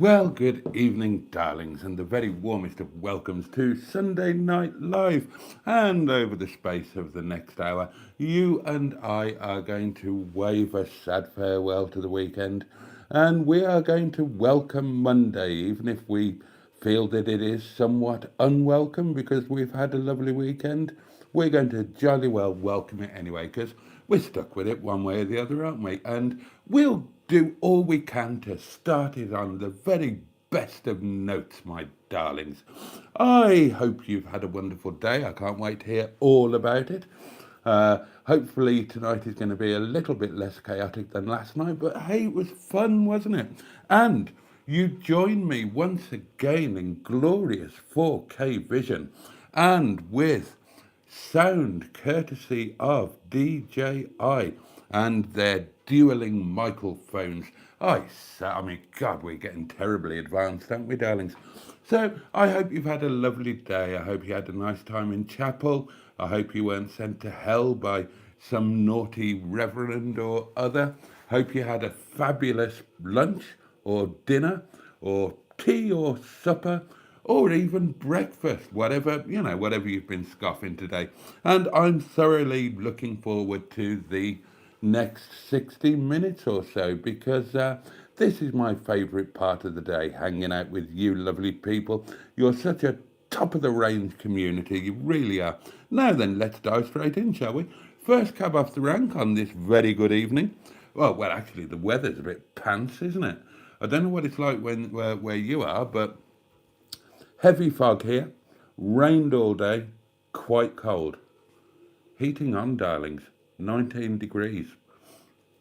Well, good evening, darlings, and the very warmest of welcomes to Sunday Night Live. And over the space of the next hour, you and I are going to wave a sad farewell to the weekend, and we are going to welcome Monday, even if we feel that it is somewhat unwelcome because we've had a lovely weekend. We're going to jolly well welcome it anyway because we're stuck with it one way or the other, aren't we? And we'll do all we can to start it on the very best of notes, my darlings. I hope you've had a wonderful day. I can't wait to hear all about it. Hopefully tonight is going to be a little bit less chaotic than last night, but hey, it was fun, wasn't it? And you joined me once again in glorious 4K vision and with sound courtesy of DJI and their dueling microphones. I mean, God, we're getting terribly advanced, aren't we, darlings? So I hope you've had a lovely day. I hope you had a nice time in chapel. I hope you weren't sent to hell by some naughty reverend or other. Hope you had a fabulous lunch or dinner or tea or supper or even breakfast, whatever you've been scoffing today. And I'm thoroughly looking forward to the next 60 minutes or so because this is my favourite part of the day, hanging out with you lovely people. You're such a top of the range community, you really are. Now then, let's dive straight in, shall we? First cab off the rank on this very good evening. Well, actually, the weather's a bit pants, isn't it? I don't know what it's like where you are, but heavy fog here, rained all day, quite cold. Heating on, darlings, 19 degrees.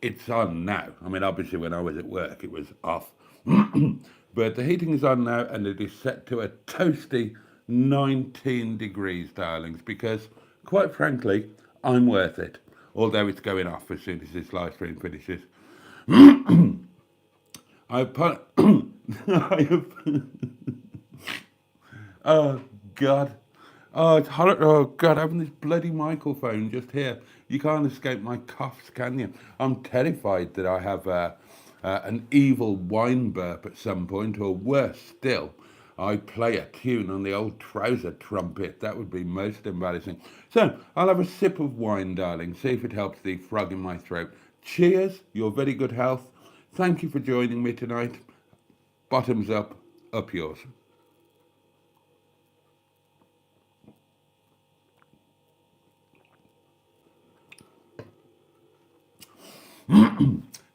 It's on now. I mean, obviously, when I was at work, it was off. But the heating is on now, and it is set to a toasty 19 degrees, darlings, because, quite frankly, I'm worth it. Although it's going off as soon as this live stream finishes. I put. I have. Oh, God. Oh, it's horrible. Oh, God, having this bloody microphone just here. You can't escape my coughs, can you? I'm terrified that I have an evil wine burp at some point, or worse still, I play a tune on the old trouser trumpet. That would be most embarrassing. So, I'll have a sip of wine, darling, see if it helps the frog in my throat. Cheers, your very good health. Thank you for joining me tonight. Bottoms up, up yours.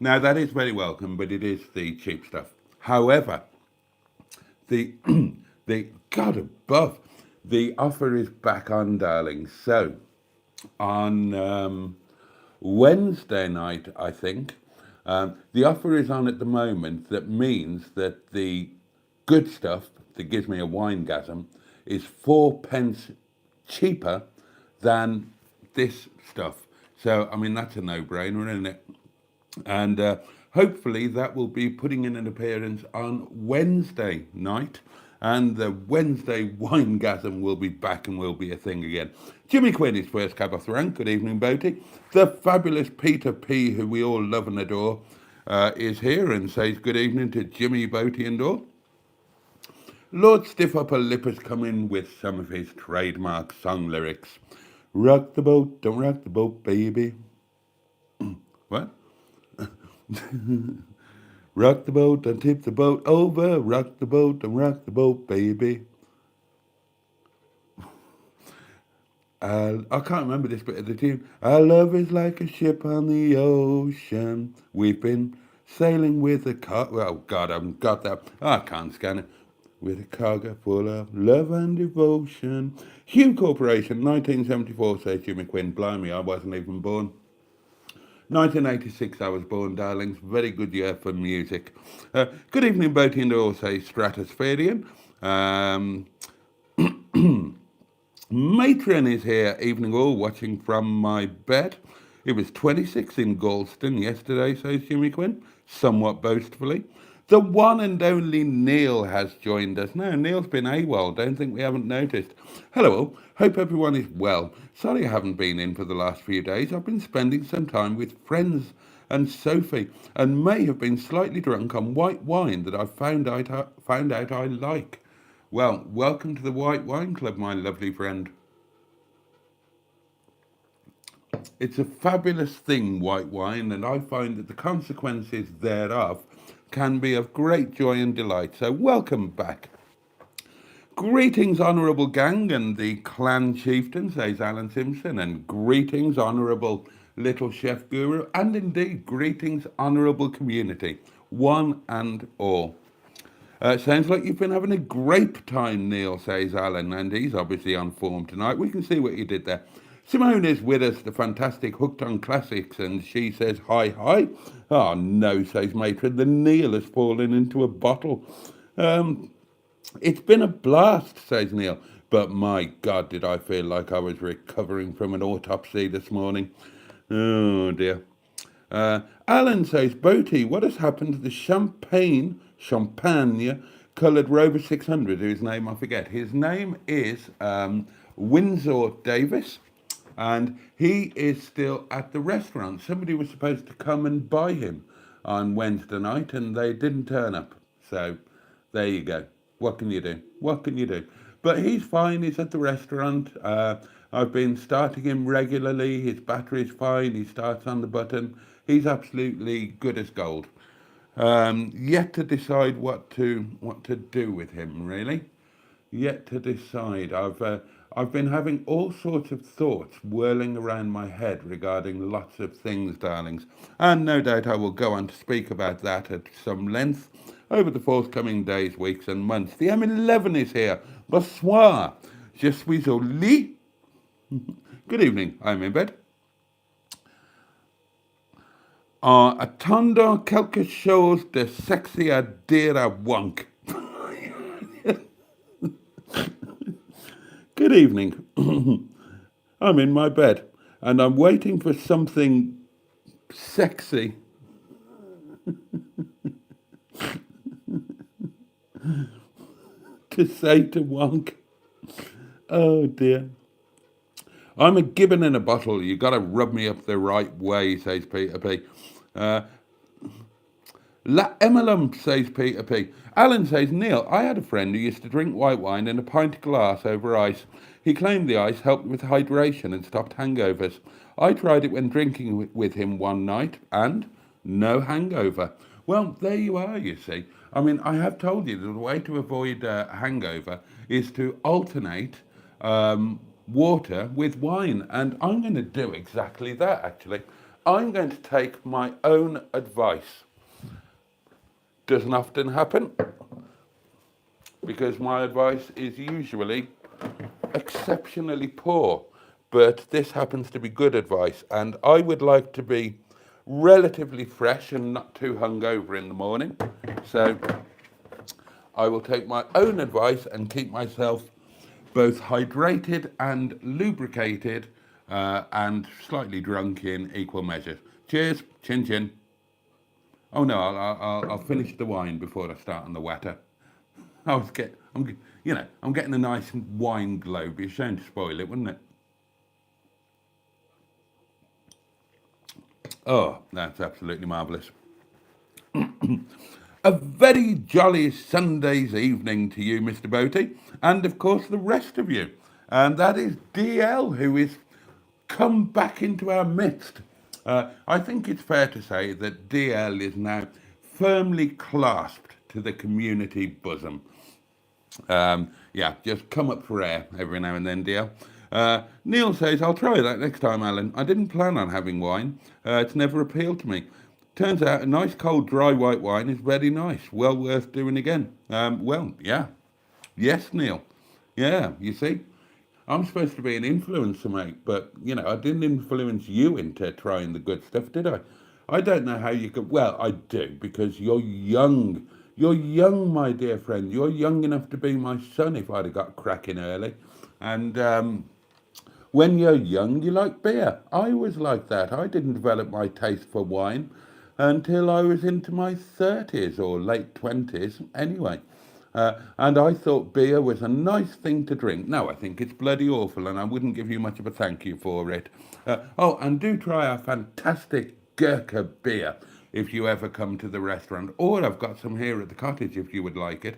Now that is very welcome, but it is the cheap stuff. However, the the God above, the offer is back on, darling. So on Wednesday night, I think the offer is on at the moment. That means that the good stuff that gives me a winegasm is 4 pence cheaper than this stuff. So I mean that's a no-brainer, isn't it? And hopefully that will be putting in an appearance on Wednesday night. And the Wednesday winegasm will be back and will be a thing again. Jimmy Quinn is first cab off the rank. Good evening, Boaty. The fabulous Peter P, who we all love and adore, is here and says good evening to Jimmy, Boaty and all. Lord Stiff Upper Lip has come in with some of his trademark song lyrics. Rock the boat, don't rock the boat, baby. What? Rock the boat and tip the boat over. Rock the boat and rock the boat, baby. I can't remember this bit of the tune. Our love is like a ship on the ocean. We've been sailing with a car. Oh, God, I haven't got that. I can't scan it. With a cargo full of love and devotion. Hugh Corporation, 1974, says Jimmy Quinn. Blimey, I wasn't even born. 1986 I was born, darlings. Very good year for music. Good evening, Boaty and all, say Stratospherian. Matron is here, evening all, watching from my bed. It was 26 in Galston yesterday, says Jimmy Quinn, somewhat boastfully. The one and only Neil has joined us. No, Neil's been AWOL. Don't think we haven't noticed. Hello all. Hope everyone is well. Sorry I haven't been in for the last few days. I've been spending some time with friends and Sophie, and may have been slightly drunk on white wine that I found out I like. Well, welcome to the White Wine Club, my lovely friend. It's a fabulous thing, white wine, and I find that the consequences thereof can be of great joy and delight. So, welcome back. Greetings, honourable gang and the clan chieftain, says Alan Simpson, and greetings, honourable little chef guru, and indeed greetings, honourable community, one and all. Sounds like you've been having a grape time, Neil, says Alan, and he's obviously on form tonight. We can see what you did there. Simone is with us, the fantastic Hooked on Classics, and she says, hi, hi. Oh, no, says Matron, the Neil has fallen into a bottle. It's been a blast, says Neil, but my God, did I feel like I was recovering from an autopsy this morning. Oh, dear. Alan says, Boaty, what has happened to the champagne coloured Rover 600, whose name I forget? His name is Windsor Davis, and he is still at the restaurant. Somebody was supposed to come and buy him on Wednesday night, and they didn't turn up. So there you go. What can you do? What can you do? But he's fine. He's at the restaurant. I've been starting him regularly. His battery's fine. He starts on the button. He's absolutely good as gold. Yet to decide what to do with him, really. Yet to decide. I've been having all sorts of thoughts whirling around my head regarding lots of things, darlings, and no doubt I will go on to speak about that at some length over the forthcoming days, weeks, and months. The M11 is here. Bonsoir. Je suis au lit. Good evening. I'm in bed. Attendant quelque chose de sexy à dire à Wonk. Good evening. I'm in my bed and I'm waiting for something sexy to say to Wonk. Oh dear. I'm a gibbon in a bottle. You got to rub me up the right way, says Peter P. La Emilum, says Peter P. Alan says, Neil, I had a friend who used to drink white wine in a pint glass over ice. He claimed the ice helped with hydration and stopped hangovers. I tried it when drinking with him one night and no hangover. Well, there you are, you see. I mean, I have told you that the way to avoid hangover is to alternate water with wine. And I'm going to do exactly that, actually. I'm going to take my own advice. Doesn't often happen because my advice is usually exceptionally poor, but this happens to be good advice, and I would like to be relatively fresh and not too hungover in the morning, so I will take my own advice and keep myself both hydrated and lubricated and slightly drunk in equal measures. Cheers, chin chin. Oh no, I'll finish the wine before I start on the water. I'm getting a nice wine glow. It'd be a shame to spoil it, wouldn't it? Oh, that's absolutely marvellous. A very jolly Sunday's evening to you, Mr. Boaty, and of course the rest of you. And that is DL, who is come back into our midst. I think it's fair to say that DL is now firmly clasped to the community bosom. Just come up for air every now and then, DL. Neil says, I'll try that next time, Alan. I didn't plan on having wine. It's never appealed to me. Turns out a nice cold dry white wine is very nice. Well worth doing again. Yes, Neil. Yeah, you see. I'm supposed to be an influencer, mate, but, I didn't influence you into trying the good stuff, did I? I don't know how you could... Well, I do, because you're young. You're young, my dear friend. You're young enough to be my son if I'd have got cracking early. And when you're young, you like beer. I was like that. I didn't develop my taste for wine until I was into my 30s or late 20s anyway. And I thought beer was a nice thing to drink. Now I think it's bloody awful, and I wouldn't give you much of a thank you for it. Oh, and do try our fantastic Gurkha beer if you ever come to the restaurant. Or I've got some here at the cottage if you would like it.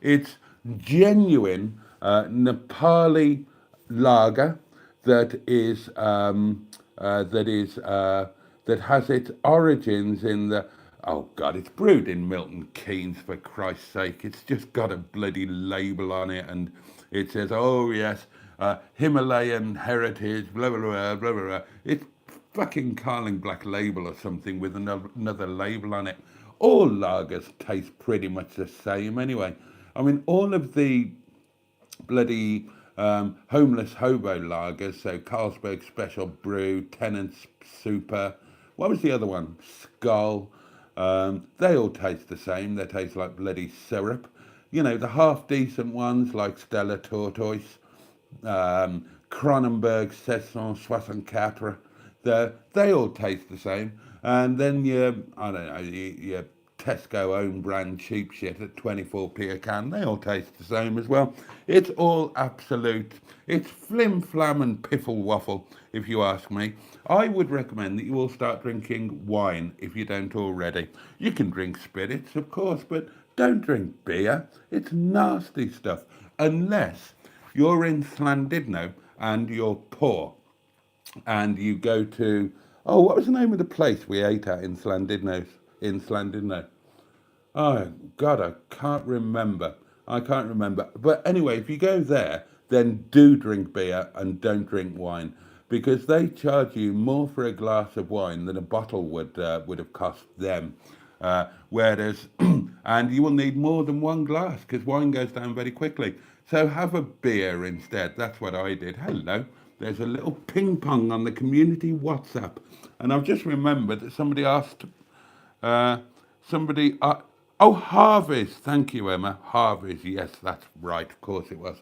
It's genuine Nepali lager that is that has its origins in the, oh God, it's brewed in Milton Keynes, for Christ's sake. It's just got a bloody label on it, and it says, oh yes, Himalayan heritage, blah blah blah blah blah. It's fucking Carling Black Label or something with another label on it. All lagers taste pretty much the same anyway. I mean, all of the bloody homeless hobo lagers, so Carlsberg Special Brew, Tennant's Super, what was the other one? Skull. They all taste the same. They taste like bloody syrup. You know, the half decent ones like Stella Tortoise, Cronenberg, Saison 64, they all taste the same. And then I don't know, your Tesco own brand cheap shit at 24p a can, they all taste the same as well. It's all absolute, it's flim flam and piffle waffle, if you ask me. I would recommend that you all start drinking wine if you don't already. You can drink spirits, of course, but don't drink beer. It's nasty stuff. Unless you're in Llandudno and you're poor and you go to, oh, what was the name of the place we ate at in Llandudno? In Llandudno. Oh God, I can't remember. I can't remember. But anyway, if you go there, then do drink beer and don't drink wine, because they charge you more for a glass of wine than a bottle would have cost them. Whereas, and you will need more than one glass because wine goes down very quickly. So have a beer instead. That's what I did. Hello. There's a little ping pong on the community WhatsApp, and I've just remembered that somebody asked. Somebody, oh, Harvey's. Thank you, Emma. Harvey's. Yes, that's right. Of course it was.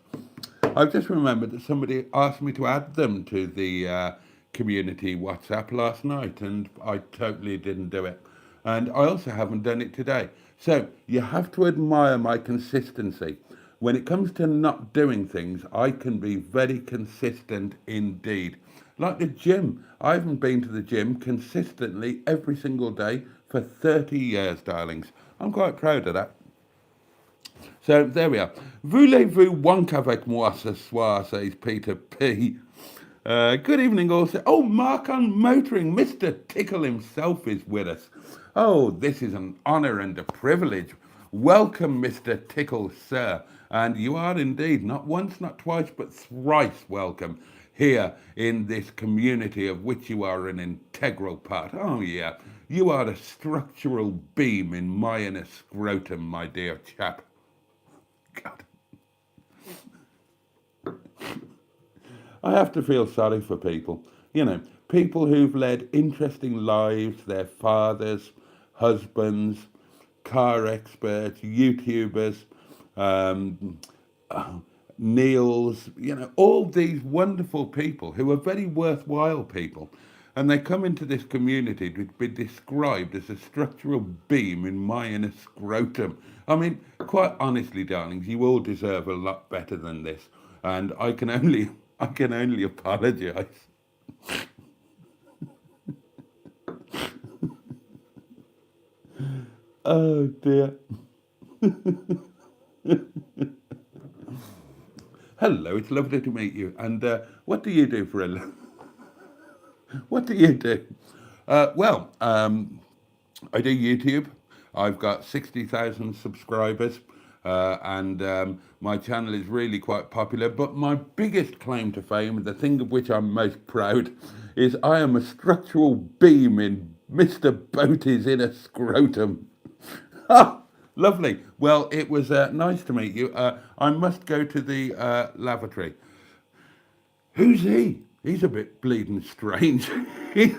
I've just remembered that somebody asked me to add them to the community WhatsApp last night, and I totally didn't do it. And I also haven't done it today. So you have to admire my consistency. When it comes to not doing things, I can be very consistent indeed. Like the gym. I haven't been to the gym consistently every single day for 30 years, darlings. I'm quite proud of that. So there we are. Voulez-vous one avec moi ce soir, says Peter P. Good evening also. Oh, Mark on Motoring. Mr. Tickle himself is with us. Oh, this is an honour and a privilege. Welcome, Mr. Tickle, sir. And you are indeed, not once, not twice, but thrice welcome here in this community of which you are an integral part. Oh, yeah. You are a structural beam in my inner scrotum, my dear chap. God. I have to feel sorry for people. You know, people who've led interesting lives, their fathers, husbands, car experts, YouTubers, Neils, you know, all these wonderful people who are very worthwhile people. And they come into this community to be described as a structural beam in my inner scrotum. I mean, quite honestly, darlings, you all deserve a lot better than this. And I can only apologise. Oh dear. Hello, it's lovely to meet you. And what do you do for a living? What do you do? I do YouTube. I've got 60,000 subscribers, and my channel is really quite popular. But my biggest claim to fame, the thing of which I'm most proud, is I am a structural beam in Mr. Boaty's inner scrotum. Ah, lovely. Well, it was nice to meet you. I must go to the lavatory. Who's he? He's a bit bleeding strange. You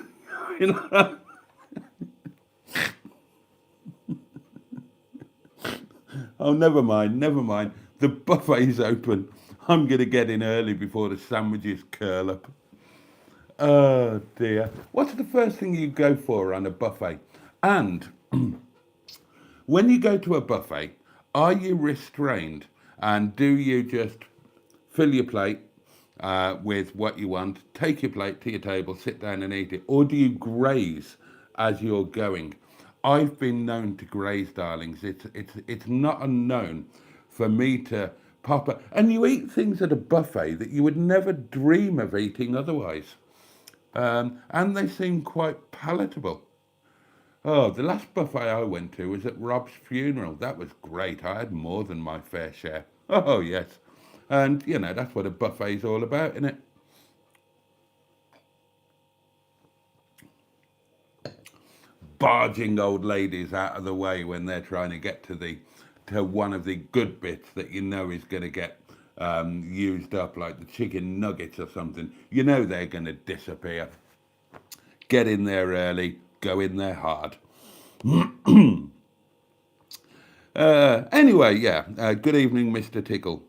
know? Oh, never mind, never mind. The buffet's open. I'm going to get in early before the sandwiches curl up. Oh, dear. What's the first thing you go for on a buffet? And when you go to a buffet, are you restrained? And do you just fill your plate with what you want, take your plate to your table, sit down and eat it? Or do you graze as you're going? I've been known to graze, darlings. It's not unknown for me to pop up. And you eat things at a buffet that you would never dream of eating otherwise. And they seem quite palatable. Oh, the last buffet I went to was at Rob's funeral. That was great. I had more than my fair share. Oh, yes. And, you know, that's what a buffet's all about, isn't it? Barging old ladies out of the way when they're trying to get to one of the good bits that you know is going to get used up, like the chicken nuggets or something. You know they're going to disappear. Get in there early, go in there hard. Anyway, yeah. Good evening, Mr. Tickle.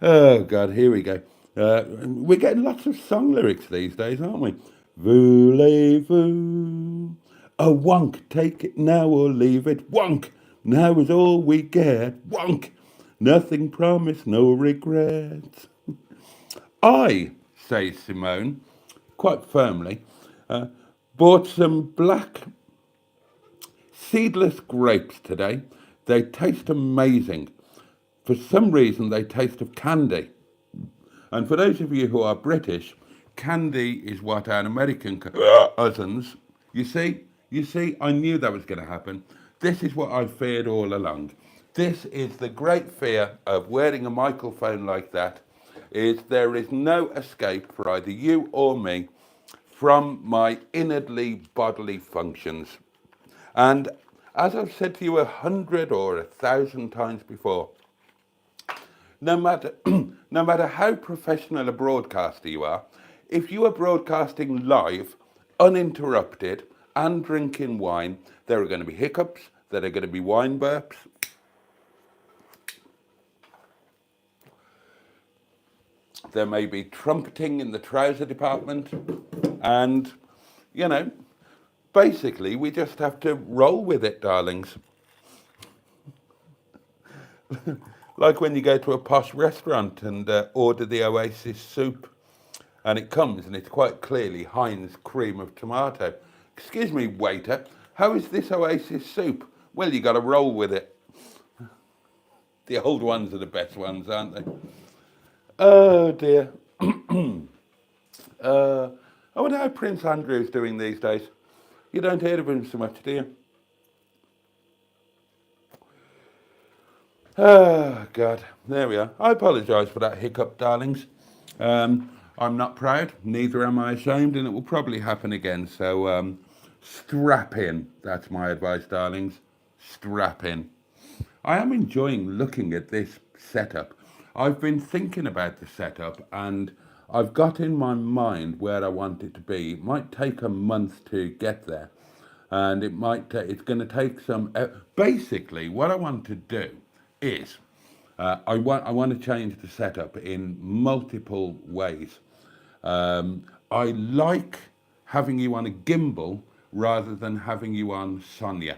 Oh, God, here we go. We're getting lots of song lyrics these days, aren't we? Voulez-vous? A wonk, take it now or leave it. Wonk, now is all we get. Wonk, nothing promised, no regrets. I, says Simone, quite firmly, bought some black seedless grapes today. They taste amazing. For some reason, they taste of candy. And for those of you who are British, candy is what our American cousins, you see, I knew that was going to happen. This is what I feared all along. This is the great fear of wearing a microphone like that, is there is no escape for either you or me from my inwardly bodily functions. And as I've said to you 100 or 1,000 times before, no matter no matter how professional a broadcaster you are, if you are broadcasting live, uninterrupted, and drinking wine, there are going to be hiccups, there are going to be wine burps. There may be trumpeting in the trouser department, and, you know, basically we just have to roll with it, darlings. Like when you go to a posh restaurant and order the Oasis soup, and it comes and it's quite clearly Heinz cream of tomato. Excuse me, waiter, how is this Oasis soup? Well, you got to roll with it. The old ones are the best ones, aren't they? Oh dear. I wonder how Prince Andrew's doing these days. You don't hear of him so much, do you? Oh, God. There we are. I apologise for that hiccup, darlings. I'm not proud, neither am I ashamed, and it will probably happen again. So strap in. That's my advice, darlings. Strap in. I am enjoying looking at this setup. I've been thinking about the setup, and I've got in my mind where I want it to be. It might take a month to get there, and it's going to take some. Basically, what I want to do is I want to change the setup in multiple ways. I like having you on a gimbal rather than having you on Sonia.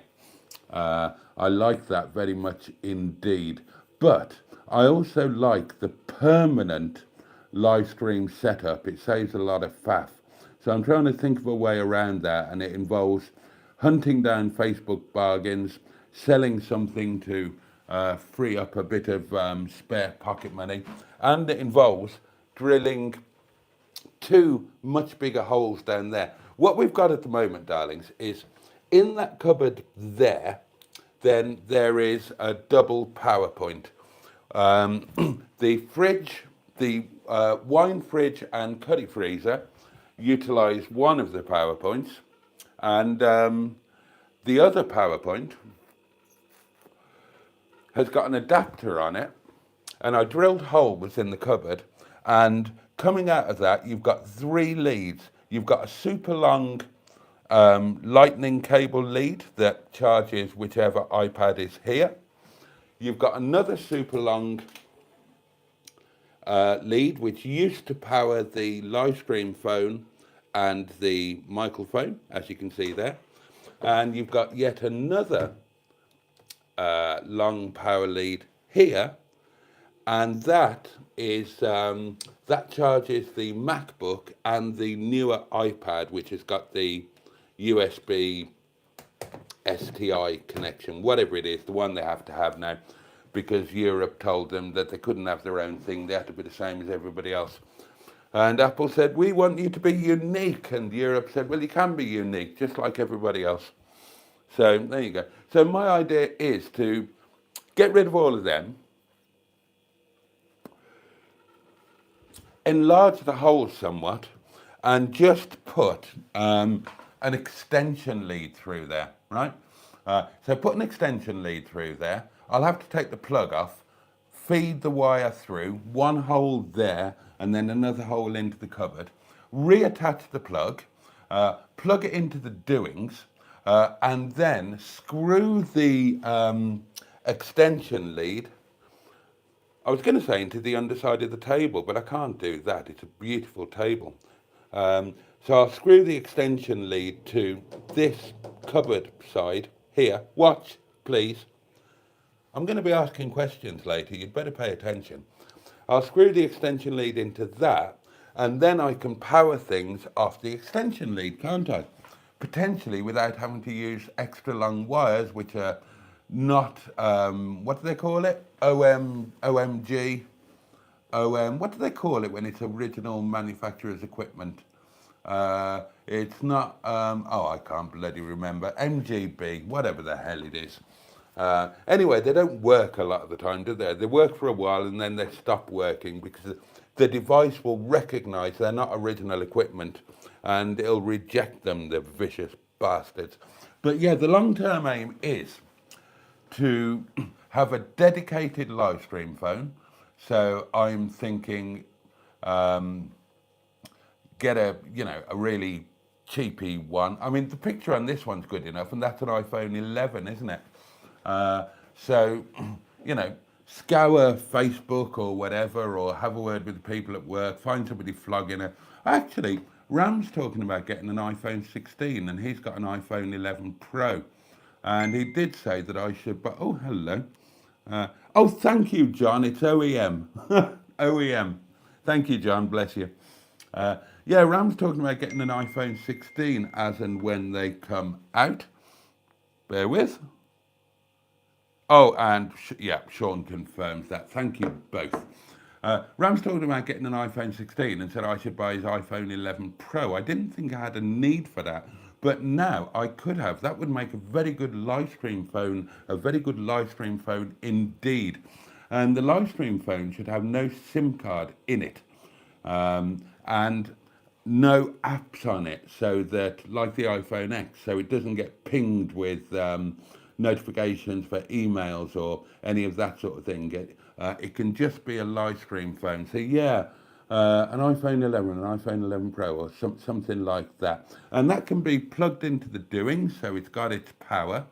I like that very much indeed. But I also like the permanent live stream setup. It saves a lot of faff. So I'm trying to think of a way around that, and it involves hunting down Facebook bargains, selling something to free up a bit of spare pocket money, and it involves drilling two much bigger holes down there. What we've got at the moment, darlings, is in that cupboard there, then there is a double power point. The fridge, the wine fridge and curry freezer utilize one of the power points, and the other power point has got an adapter on it, and I drilled holes in the cupboard, and coming out of that you've got three leads. You've got a super long lightning cable lead that charges whichever iPad is here. You've got another super long lead which used to power the live stream phone and the microphone, as you can see there. And you've got yet another long power lead here, and that is that charges the MacBook and the newer iPad, which has got the USB STI connection, whatever it is, the one they have to have now, because Europe told them that they couldn't have their own thing, they had to be the same as everybody else. And Apple said, we want you to be unique. And Europe said, well, you can be unique, just like everybody else. So there you go. So my idea is to get rid of all of them, enlarge the hole somewhat, and just put an extension lead through there, right? So put an extension lead through there. I'll have to take the plug off, feed the wire through, one hole there, and then another hole into the cupboard. Reattach the plug, plug it into the doings, and then screw the extension lead. I was going to say into the underside of the table, but I can't do that. It's a beautiful table. So I'll screw the extension lead to this cupboard side here. Watch, please. I'm going to be asking questions later. You'd better pay attention. I'll screw the extension lead into that, and then I can power things off the extension lead, can't I? Potentially without having to use extra long wires, which are not, what do they call it? OMG, what do they call it when it's original manufacturer's equipment? It's not, oh, I can't bloody remember, MGB, whatever the hell it is. Anyway, they don't work a lot of the time, do they? They work for a while and then they stop working because the device will recognise they're not original equipment and it'll reject them, the vicious bastards. But yeah, the long-term aim is to have a dedicated live stream phone. So I'm thinking get a really cheapy one. I mean, the picture on this one's good enough, and that's an iPhone 11, isn't it? So, scour Facebook or whatever, or have a word with the people at work, find somebody flogging it. Actually, Ram's talking about getting an iPhone 16, and he's got an iPhone 11 Pro. And he did say that I should, but oh, hello. Oh, thank you, John. It's OEM. OEM. Thank you, John. Bless you. Yeah, Ram's talking about getting an iPhone 16 as and when they come out. Bear with. Oh, and yeah, Sean confirms that. Thank you both. Ram's talking about getting an iPhone 16 and said I should buy his iPhone 11 Pro. I didn't think I had a need for that, but now I could have. That would make a very good live stream phone, a very good live stream phone indeed. And the live stream phone should have no SIM card in it, and no apps on it, so that, like the iPhone X, so it doesn't get pinged with notifications for emails or any of that sort of thing. It can just be a live stream phone. So yeah, an iPhone 11, an iPhone 11 Pro, or something like that. And that can be plugged into the doing, so it's got its power.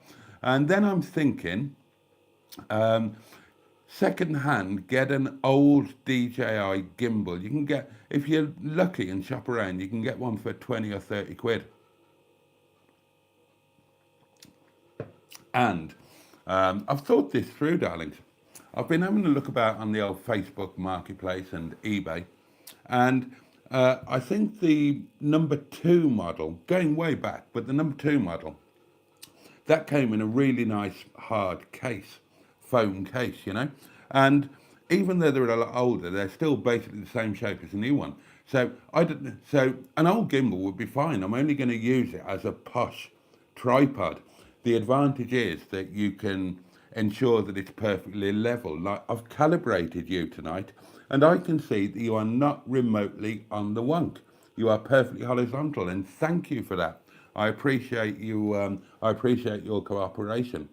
And then I'm thinking, second hand, get an old DJI gimbal. You can get, if you're lucky and shop around, you can get one for 20 or 30 quid. And I've thought this through, darlings. I've been having a look about on the old Facebook marketplace and eBay, and I think the number 2 model, going way back, but the number 2 model, that came in a really nice hard case, foam case, and even though they're a lot older, they're still basically the same shape as a new one. So so an old gimbal would be fine. I'm only going to use it as a posh tripod. The advantage is that you can ensure that it's perfectly level. Like, I've calibrated you tonight, and I can see that you are not remotely on the wonk. You are perfectly horizontal, and thank you for that. I appreciate you. I appreciate your cooperation.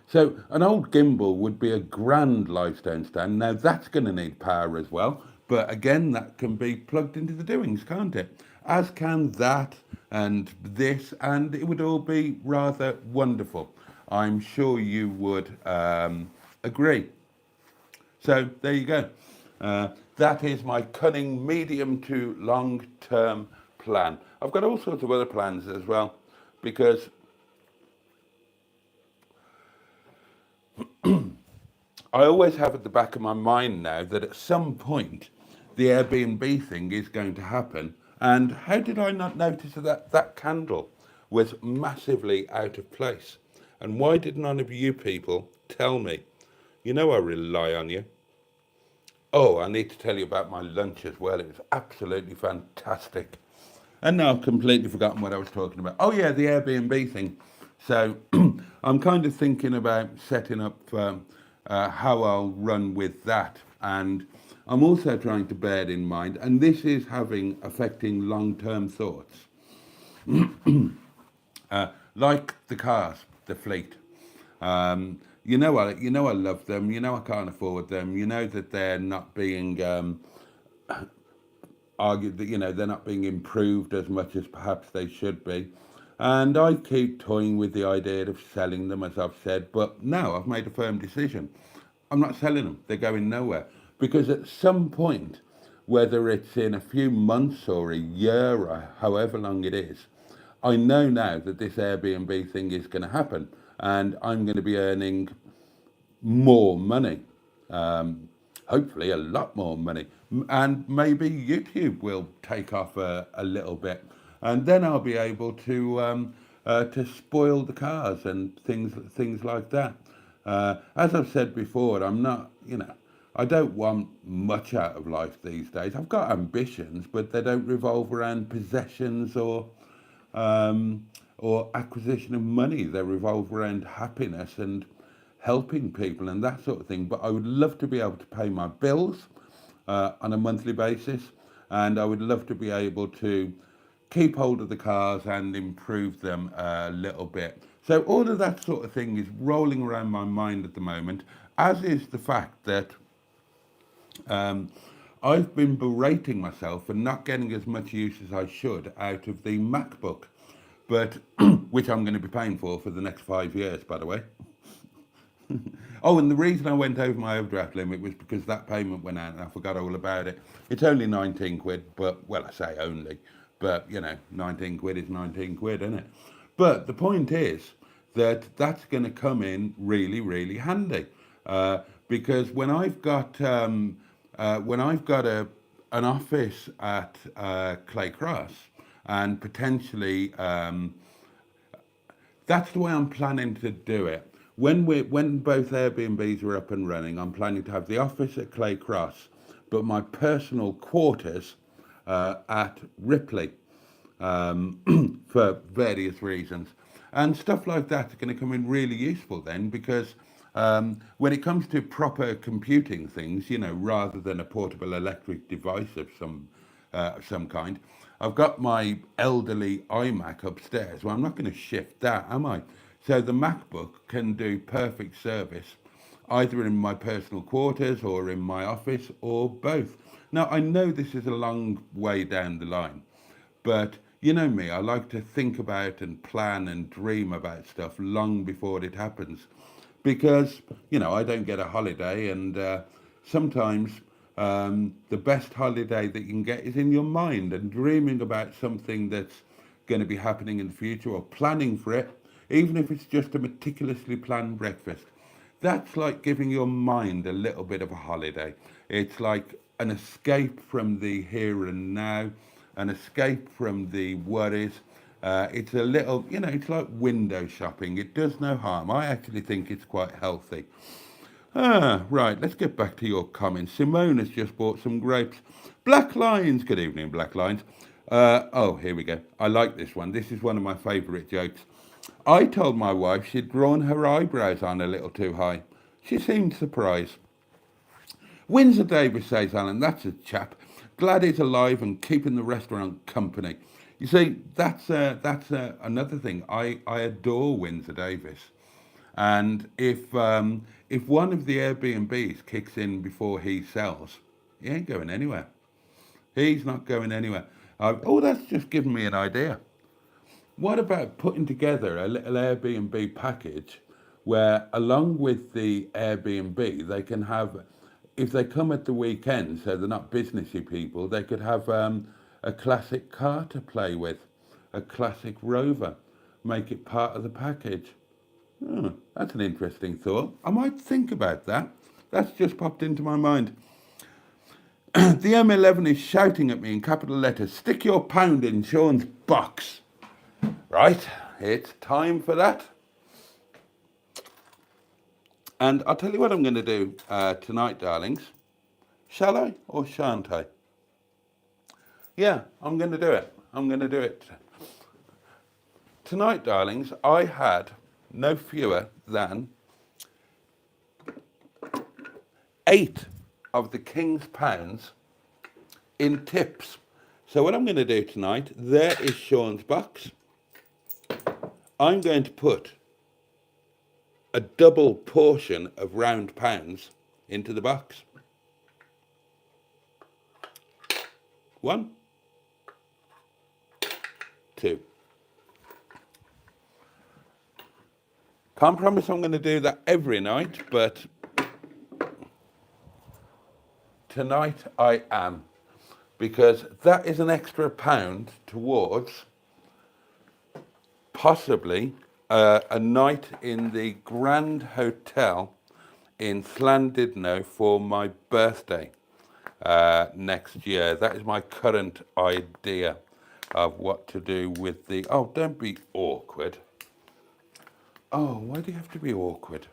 So an old gimbal would be a grand livestone stand. Now that's going to need power as well, but again, that can be plugged into the doings, can't it? As can that and this, and it would all be rather wonderful. I'm sure you would agree. So there you go. That is my cunning medium to long-term plan. I've got all sorts of other plans as well, because I always have at the back of my mind now that at some point the Airbnb thing is going to happen. And how did I not notice that that candle was massively out of place? And why did none of you people tell me? You know I rely on you. Oh, I need to tell you about my lunch as well. It was absolutely fantastic. And now I've completely forgotten what I was talking about. Oh, yeah, the Airbnb thing. So I'm kind of thinking about setting up how I'll run with that. And I'm also trying to bear it in mind, and this is affecting long-term thoughts, like the cars, the fleet. You know I love them. You know I can't afford them. You know that they're not being argued, that they're not being improved as much as perhaps they should be. And I keep toying with the idea of selling them, as I've said, but now I've made a firm decision. I'm not selling them. They're going nowhere. Because at some point, whether it's in a few months or a year or however long it is, I know now that this Airbnb thing is going to happen, and I'm going to be earning more money. Hopefully a lot more money. And maybe YouTube will take off a little bit. And then I'll be able to spoil the cars and things like that. As I've said before, I'm not, I don't want much out of life these days. I've got ambitions, but they don't revolve around possessions or acquisition of money. They revolve around happiness and helping people and that sort of thing. But I would love to be able to pay my bills on a monthly basis, and I would love to be able to keep hold of the cars and improve them a little bit. So all of that sort of thing is rolling around my mind at the moment, as is the fact that um, I've been berating myself for not getting as much use as I should out of the MacBook, but which I'm going to be paying for the next 5 years, by the way. Oh, and the reason I went over my overdraft limit was because that payment went out and I forgot all about it. It's only 19 quid, but, well, I say only, but, 19 quid is 19 quid, isn't it? But the point is that that's going to come in really, really handy, because when I've got an office at Clay Cross, and potentially that's the way I'm planning to do it. When both Airbnbs are up and running, I'm planning to have the office at Clay Cross, but my personal quarters at Ripley, for various reasons. And stuff like that's going to come in really useful then, because when it comes to proper computing things, rather than a portable electric device of some kind, I've got my elderly iMac upstairs. Well, I'm not going to shift that, am I? So the MacBook can do perfect service either in my personal quarters or in my office or both. Now, I know this is a long way down the line, but you know me, I like to think about and plan and dream about stuff long before it happens, because, I don't get a holiday, and sometimes the best holiday that you can get is in your mind and dreaming about something that's going to be happening in the future or planning for it, even if it's just a meticulously planned breakfast. That's like giving your mind a little bit of a holiday. It's like an escape from the here and now, an escape from the worries. It's a little, it's like window shopping. It does no harm. I actually think it's quite healthy. Right, let's get back to your comments. Simone has just bought some grapes. Black Lines, good evening, Black Lines. Oh, here we go. I like this one. This is one of my favourite jokes. I told my wife she'd drawn her eyebrows on a little too high. She seemed surprised. Windsor Davis, says Alan, that's a chap. Glad he's alive and keeping the restaurant company. You see, that's another thing. I adore Windsor Davis. And if one of the Airbnbs kicks in before he sells, he ain't going anywhere. He's not going anywhere. That's just given me an idea. What about putting together a little Airbnb package where, along with the Airbnb, they can have, if they come at the weekend, so they're not businessy people, they could have a classic car to play with, a classic Rover, make it part of the package. That's an interesting thought. I might think about that. That's just popped into my mind. The M11 is shouting at me in capital letters, stick your pound in Sean's box. Right, it's time for that. And I'll tell you what I'm going to do tonight, darlings. Shall I or shan't I? Yeah, I'm going to do it. I'm going to do it. Tonight, darlings, I had no fewer than 8 of the King's pounds in tips. So what I'm going to do tonight, there is Sean's box. I'm going to put a double portion of round pounds into the box. 1, 2. Can't promise I'm going to do that every night, but tonight I am, because that is an extra £1 towards possibly a night in the Grand Hotel in Llandudno for my birthday next year. That is my current idea of what to do with the... Oh, don't be awkward. Oh, why do you have to be awkward?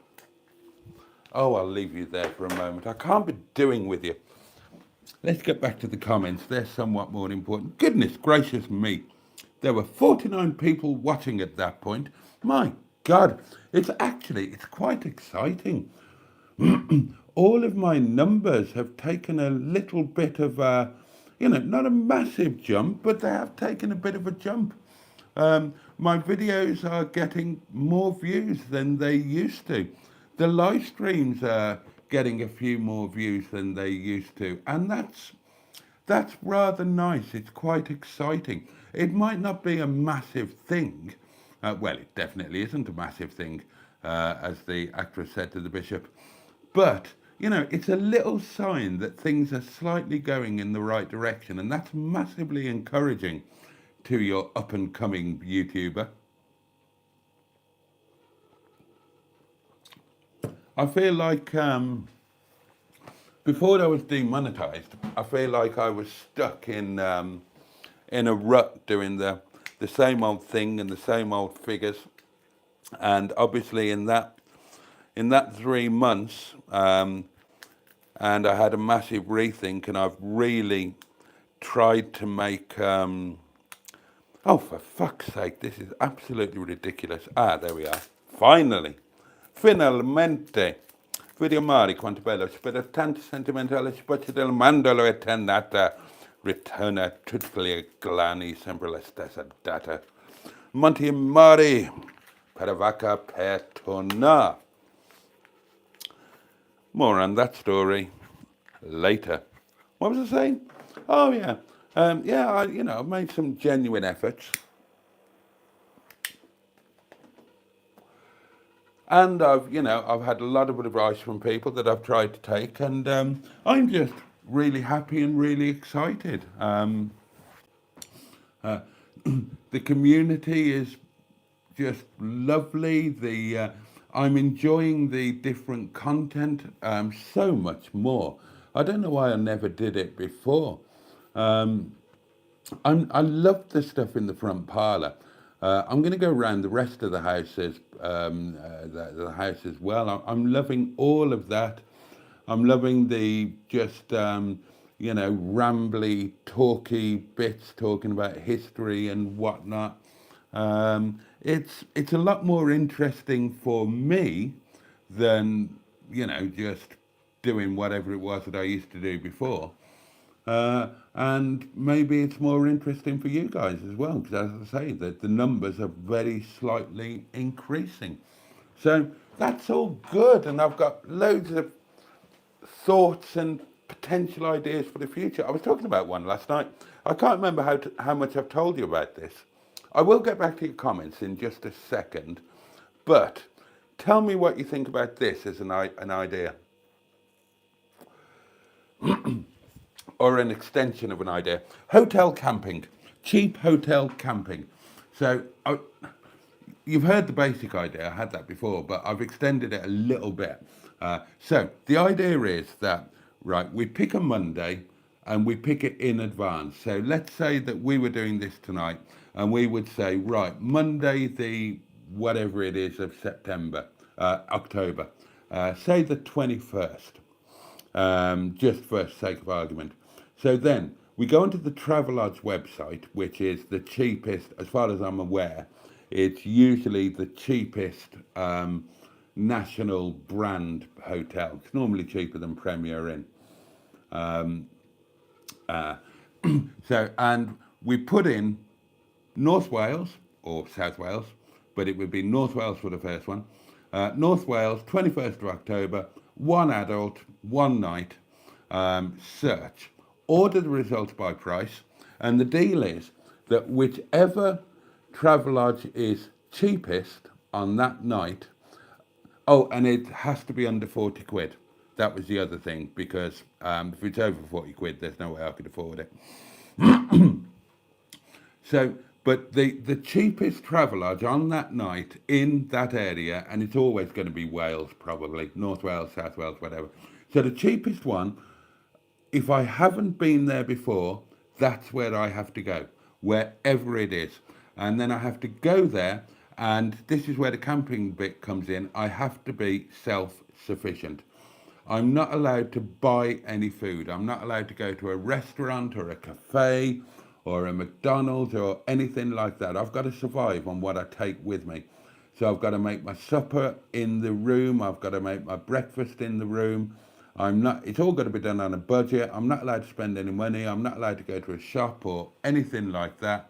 Oh, I'll leave you there for a moment. I can't be doing with you. Let's get back to the comments. They're somewhat more important. Goodness gracious me. There were 49 people watching at that point. My God, it's quite exciting. All of my numbers have taken a little bit of a, not a massive jump, but they have taken a bit of a jump. My videos are getting more views than they used to. The live streams are getting a few more views than they used to, and that's rather nice. It's quite exciting. It might not be a massive thing. Well, it definitely isn't a massive thing, as the actress said to the bishop. But, it's a little sign that things are slightly going in the right direction, and that's massively encouraging to your up-and-coming YouTuber. I feel like before I was demonetized, I feel like I was stuck in a rut doing the same old thing and the same old figures. And obviously in that 3 months, and I had a massive rethink, and I've really tried to make... oh, for fuck's sake, this is absolutely ridiculous. There we are. Finally. Finalmente. Video mari quanto bello. Spero tanto sentimentale. Spazio del mandalo e tennata. Ritorna tutte le glani, sempre la stessa data. Monti mari. Per vacca per torna. More on that story later. What was I saying? Oh, yeah. I've made some genuine efforts. And I've had a lot of advice from people that I've tried to take, and I'm just really happy and really excited. The community is just lovely. I'm enjoying the different content so much more. I don't know why I never did it before. I love the stuff in the front parlour. I'm going to go around the rest of the houses, the house as well. I'm loving all of that. I'm loving the just, rambly, talky bits talking about history and whatnot. It's a lot more interesting for me than, just doing whatever it was that I used to do before. And maybe it's more interesting for you guys as well, because as I say, that the numbers are very slightly increasing. So that's all good, and I've got loads of thoughts and potential ideas for the future. I was talking about one last night. I can't remember how much I've told you about this. I will get back to your comments in just a second, but tell me what you think about this as an idea. or an extension of an idea. Hotel camping, cheap hotel camping. So you've heard the basic idea, I had that before, but I've extended it a little bit. So the idea is that, right, we pick a Monday and we pick it in advance. So let's say that we were doing this tonight and we would say, right, Monday the whatever it is of September, October, say the 21st, just for sake of argument. So then we go onto the Travelodge website, which is the cheapest, as far as I'm aware, it's usually the cheapest national brand hotel. It's normally cheaper than Premier Inn. So, and we put in North Wales or South Wales, but it would be North Wales for the first one. North Wales, 21st of October, one adult, one night, search. Order the results by price, and the deal is that whichever Travelodge is cheapest on that night, oh, and it has to be under 40 quid. That was the other thing, because if it's over 40 quid, there's no way I could afford it. So, but the cheapest Travelodge on that night in that area, and it's always going to be Wales probably, North Wales, South Wales, whatever. So the cheapest one, if I haven't been there before, that's where I have to go, wherever it is. And then I have to go there, and this is where the camping bit comes in. I have to be self-sufficient. I'm not allowed to buy any food. I'm not allowed to go to a restaurant or a cafe or a McDonald's or anything like that. I've got to survive on what I take with me. So I've got to make my supper in the room. I've got to make my breakfast in the room. It's all got to be done on a budget. I'm not allowed to spend any money. I'm not allowed to go to a shop or anything like that.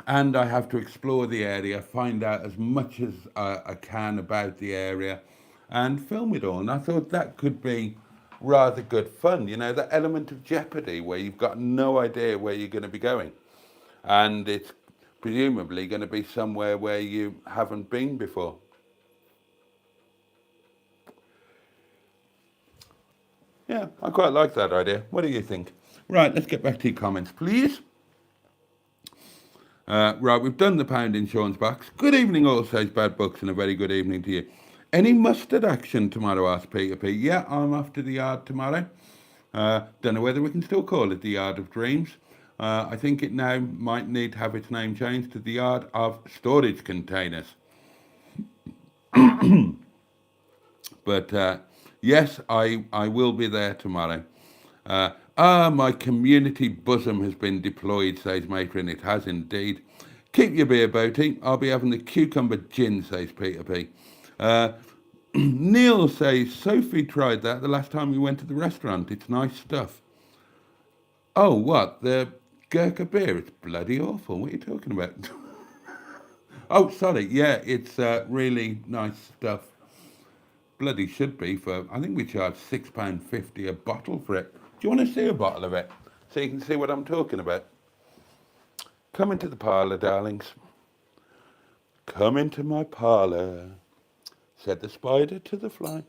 And I have to explore the area, find out as much as I can about the area and film it all. And I thought that could be rather good fun, you know, that element of jeopardy where you've got no idea where you're going to be going. And it's presumably going to be somewhere where you haven't been before. Yeah, I quite like that idea. What do you think? Right, let's get back to your comments, please. Right, we've done the pound insurance box. Good evening, all, says Bad Books, and a very good evening to you. Any mustard action tomorrow, asks Peter P. Yeah, I'm off to the yard tomorrow. Don't know whether we can still call it the Yard of Dreams. I think it now might need to have its name changed to the Yard of Storage Containers. But yes, I will be there tomorrow. My community bosom has been deployed, says Matron. It has indeed. Keep your beer, Boaty. I'll be having the cucumber gin, says Peter P. Neil says, Sophie tried that the last time we went to the restaurant. It's nice stuff. Oh, what? The Gurkha beer? It's bloody awful. What are you talking about? Oh, sorry. Yeah, it's really nice stuff. Bloody should be for, I think we charge £6.50 a bottle for it. Do you want to see a bottle of it so you can see what I'm talking about? Come into the parlour, darlings. Come into my parlour, said the spider to the fly.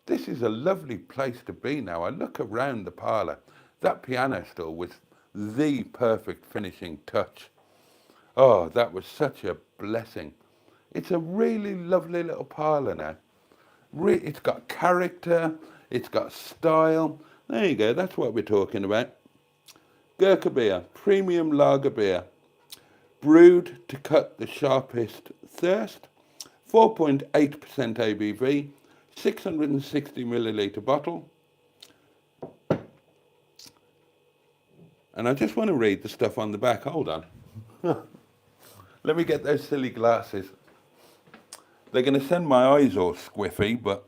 This is a lovely place to be now. I look around the parlour. That piano stool was the perfect finishing touch. Oh, that was such a blessing. It's a really lovely little parlour now. It's got character, it's got style. There you go, that's what we're talking about. Gurkha beer, premium lager beer. Brewed to cut the sharpest thirst. 4.8% ABV, 660 millilitre bottle. And I just want to read the stuff on the back. Hold on. Let me get those silly glasses. They're going to send my eyes all squiffy, but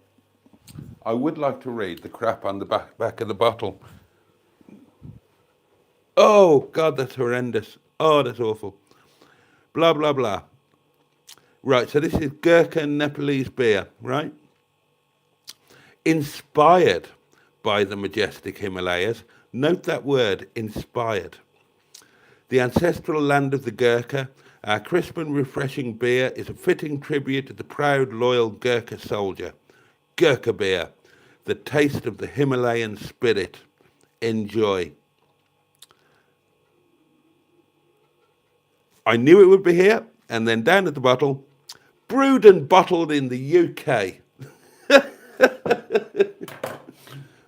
I would like to read the crap on the back of the bottle. Oh, God, that's horrendous. Oh, that's awful. Blah, blah, blah. Right, so this is Gurkha Nepalese beer, right? Inspired by the majestic Himalayas. Note that word, inspired. The ancestral land of the Gurkha, our crisp and refreshing beer is a fitting tribute to the proud, loyal Gurkha soldier. Gurkha beer, the taste of the Himalayan spirit. Enjoy. I knew it would be here, and then down at the bottle, brewed and bottled in the UK.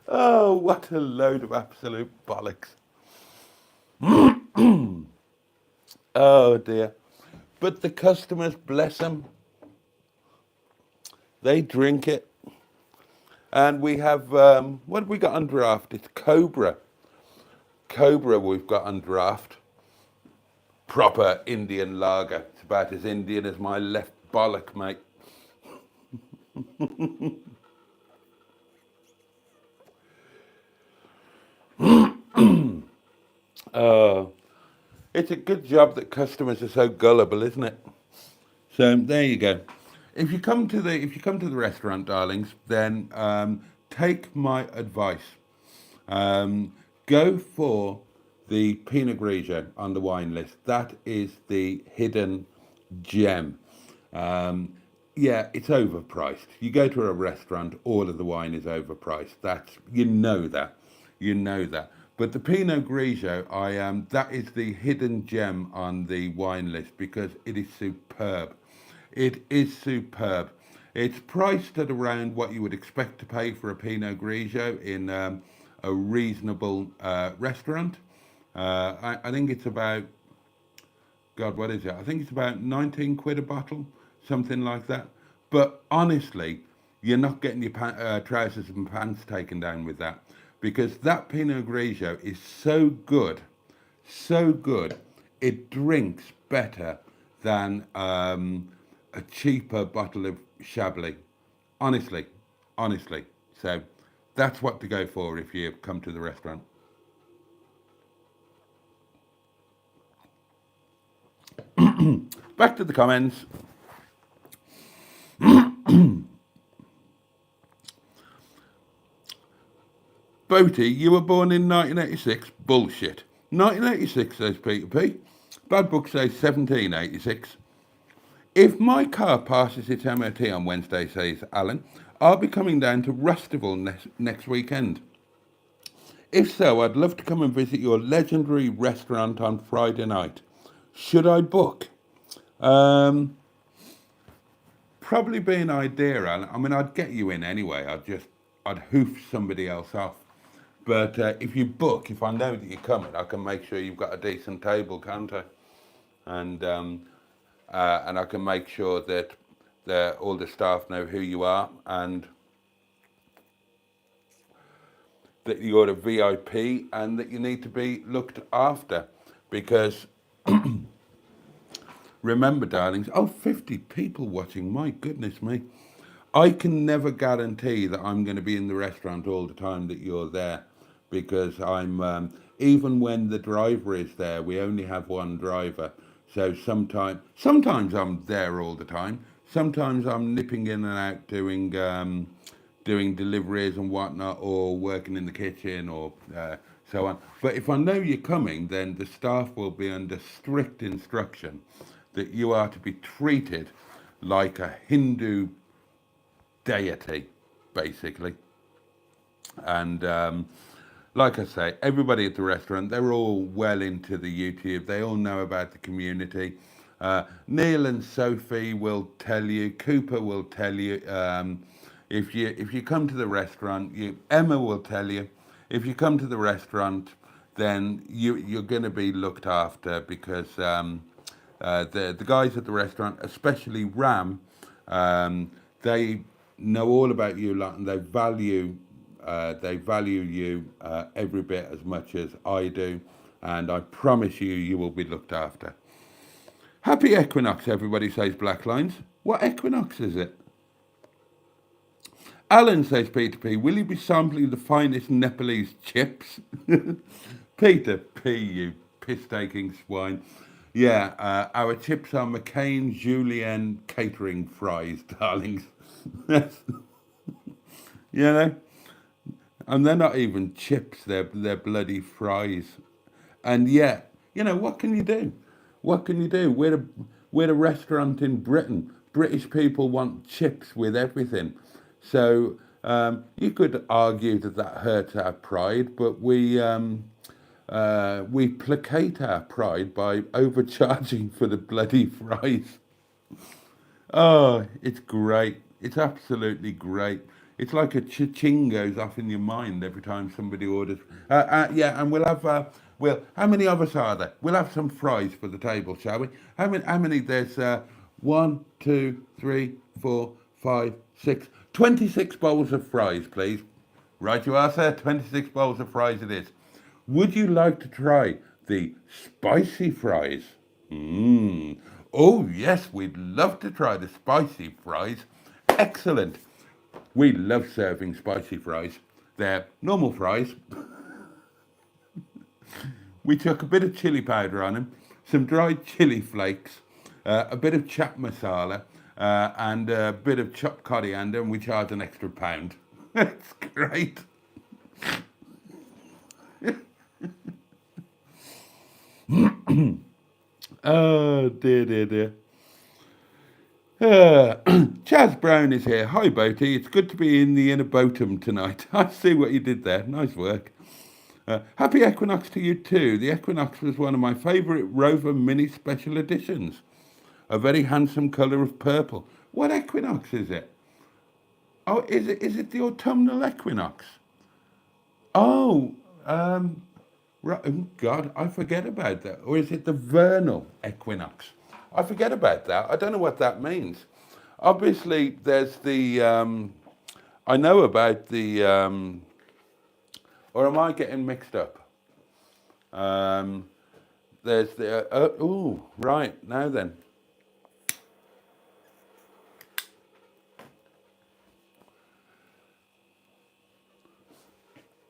Oh, what a load of absolute bollocks. Oh dear. But the customers, bless them, they drink it. And we have, what have we got on draft? It's Cobra. Cobra we've got on draft. Proper Indian lager. It's about as Indian as my left bollock, mate. It's a good job that customers are so gullible, isn't it? So there you go. If you come to the restaurant, darlings, then take my advice. Go for the Pinot Grigio on the wine list. That is the hidden gem. Yeah, it's overpriced. You go to a restaurant, all of the wine is overpriced. You know that. But the Pinot Grigio, that is the hidden gem on the wine list because it is superb. It is superb. It's priced at around what you would expect to pay for a Pinot Grigio in a reasonable restaurant. I think it's about, God, what is it? I think it's about 19 quid a bottle, something like that. But honestly, you're not getting your trousers and pants taken down with that because that Pinot Grigio is so good, it drinks better than a cheaper bottle of Chablis. Honestly, honestly. So that's what to go for if you come to the restaurant. Back to the comments. Boaty, you were born in 1986? Bullshit. 1986, says Peter P. Bad Book says 1786. If my car passes its MOT on Wednesday, says Alan, I'll be coming down to Rustival next weekend. If so, I'd love to come and visit your legendary restaurant on Friday night. Should I book? Um, Probably be an idea, Alan. I mean, I'd get you in anyway. I'd hoof somebody else off. But if you book, if I know that you're coming, I can make sure you've got a decent table, can't I? And I can make sure that all the staff know who you are and that you're a VIP and that you need to be looked after. Because remember, darlings, 50 people watching, my goodness me. I can never guarantee that I'm going to be in the restaurant all the time that you're there because even when the driver is there, we only have one driver. So sometimes I'm there all the time. Sometimes I'm nipping in and out doing deliveries and whatnot, or working in the kitchen, or so on. But if I know you're coming, then the staff will be under strict instruction that you are to be treated like a Hindu deity, basically. And like I say, everybody at the restaurant, they're all well into the YouTube. They all know about the community. Neil and Sophie will tell you. Cooper will tell you. If you come to the restaurant, Emma will tell you. If you come to the restaurant, then you're going to be looked after because the guys at the restaurant, especially Ram, they know all about you lot, and they value you every bit as much as I do, and I promise you, you will be looked after. Happy equinox, everybody, says Black Lines. What equinox is it? Alan, says Peter P, will you be sampling the finest Nepalese chips? Peter P, you piss-taking swine. Yeah, our chips are McCain Julienne catering fries, darlings. You know? And they're not even chips, they're bloody fries. And yet, what can you do? What can you do? We're a restaurant in Britain. British people want chips with everything. So You could argue that that hurts our pride, but we placate our pride by overcharging for the bloody fries. Oh, it's great. It's absolutely great. It's like a cha-ching goes off in your mind every time somebody orders. Yeah, and we'll have. How many of us are there? We'll have some fries for the table, shall we? How many? How many? There's one, two, three, four, five, six. 26 bowls of fries, please. Right, you are, sir. 26 bowls of fries it is. Would you like to try the spicy fries? Mmm. Oh, yes, we'd love to try the spicy fries. Excellent. We love serving spicy fries. They're normal fries. We took a bit of chili powder on them, some dried chili flakes, a bit of chat masala, and a bit of chopped coriander, and we charge an extra £1. It's great. Oh, dear, dear, dear. Chaz Brown is here. Hi, Boaty. It's good to be in the inner Boatum tonight. I see what you did there. Nice work. Happy Equinox to you too. The Equinox was one of my favourite Rover Mini Special Editions. A very handsome colour of purple. What equinox is it? Oh, is it the autumnal equinox? Oh, right. Oh God, I forget about that. Or is it the vernal equinox? I forget about that. I don't know what that means. Obviously, there's the. I know about the. Or am I getting mixed up? There's the. Oh, right. Now then.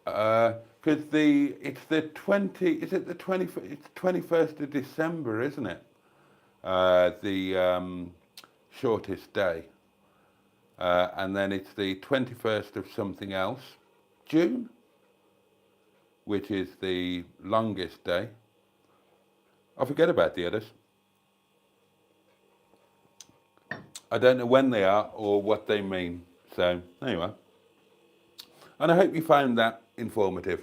Because it's the 20. Is it the 20? It's 21st of December, isn't it? The shortest day, and then it's the 21st of something else, June, which is the longest day. I forget about the others. I don't know when they are or what they mean. So anyway, and I hope you found that informative.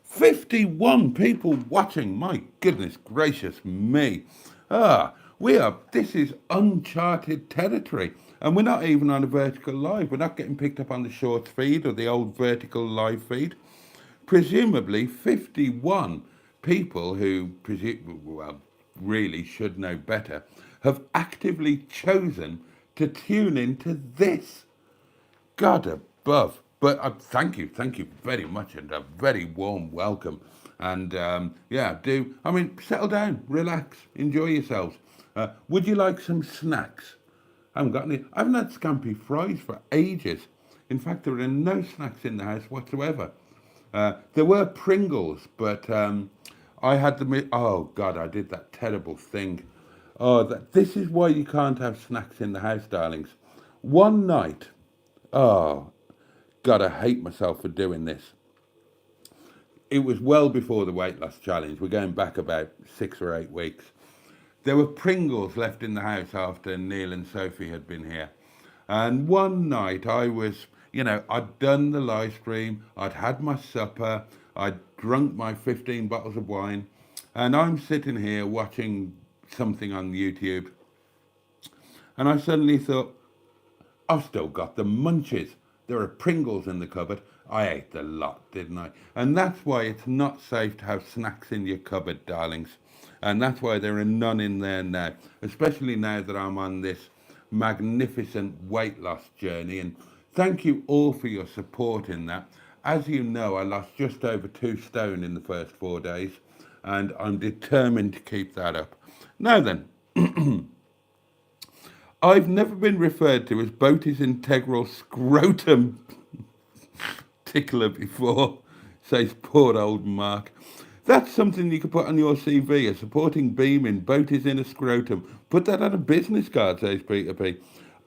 51 people watching. My goodness gracious me. This is uncharted territory. And we're not even on a vertical live. We're not getting picked up on the short feed or the old vertical live feed. Presumably 51 people who really should know better have actively chosen to tune into this. God above. But thank you very much, and a very warm welcome. And settle down, relax, enjoy yourselves. Would you like some snacks? I haven't had scampi fries for ages. In fact, there are no snacks in the house whatsoever. There were Pringles, but I had them. Oh God, I did that terrible thing. This is why you can't have snacks in the house, darlings. One night, oh God, I hate myself for doing this. It was well before the weight loss challenge. We're going back about 6 or 8 weeks. There were Pringles left in the house after Neil and Sophie had been here. And one night I was, I'd done the live stream, I'd had my supper, I'd drunk my 15 bottles of wine, and I'm sitting here watching something on YouTube. And I suddenly thought, I've still got the munchies. There are Pringles in the cupboard. I ate the lot, didn't I? And that's why it's not safe to have snacks in your cupboard, darlings. And that's why there are none in there now, especially now that I'm on this magnificent weight loss journey. And thank you all for your support in that. As you know, I lost just over 2 stone in the first 4 days, and I'm determined to keep that up. Now then, I've never been referred to as Boaty's integral scrotum tickler before, says poor old Mark. That's something you could put on your CV, a supporting beam in Boaty's inner scrotum. Put that on a business card, says Peter P.